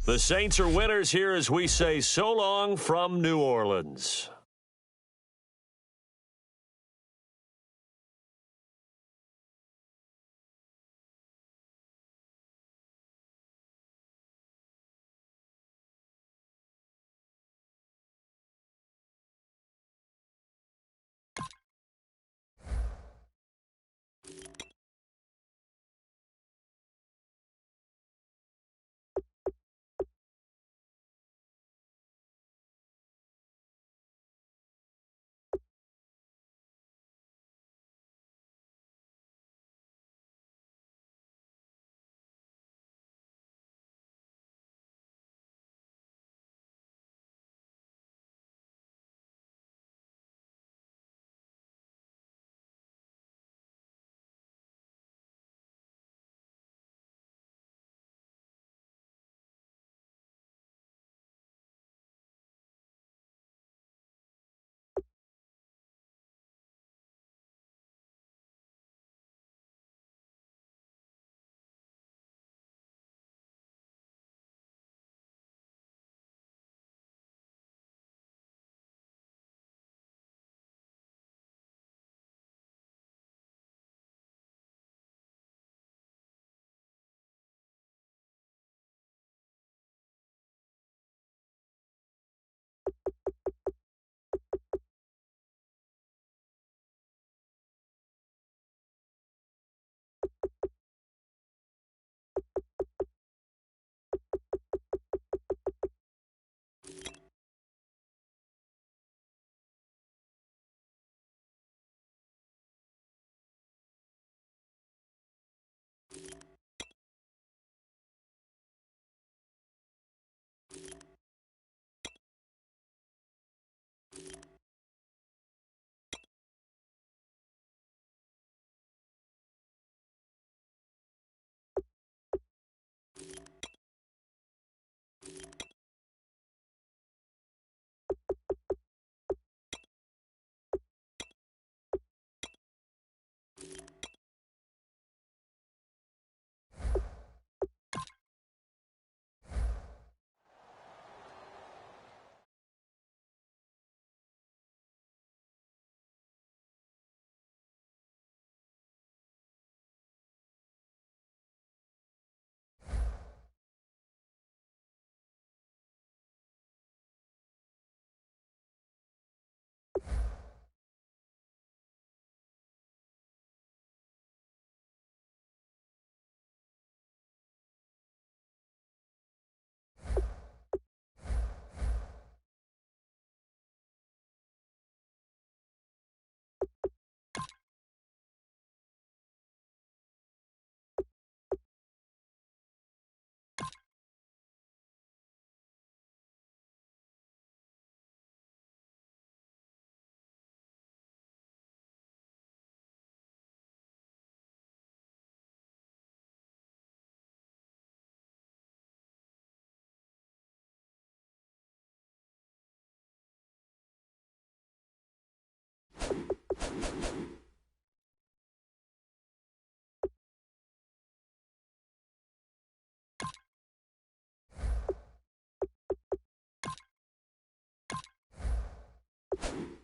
B: The Saints are winners here as we say so long from New Orleans.
A: Bye.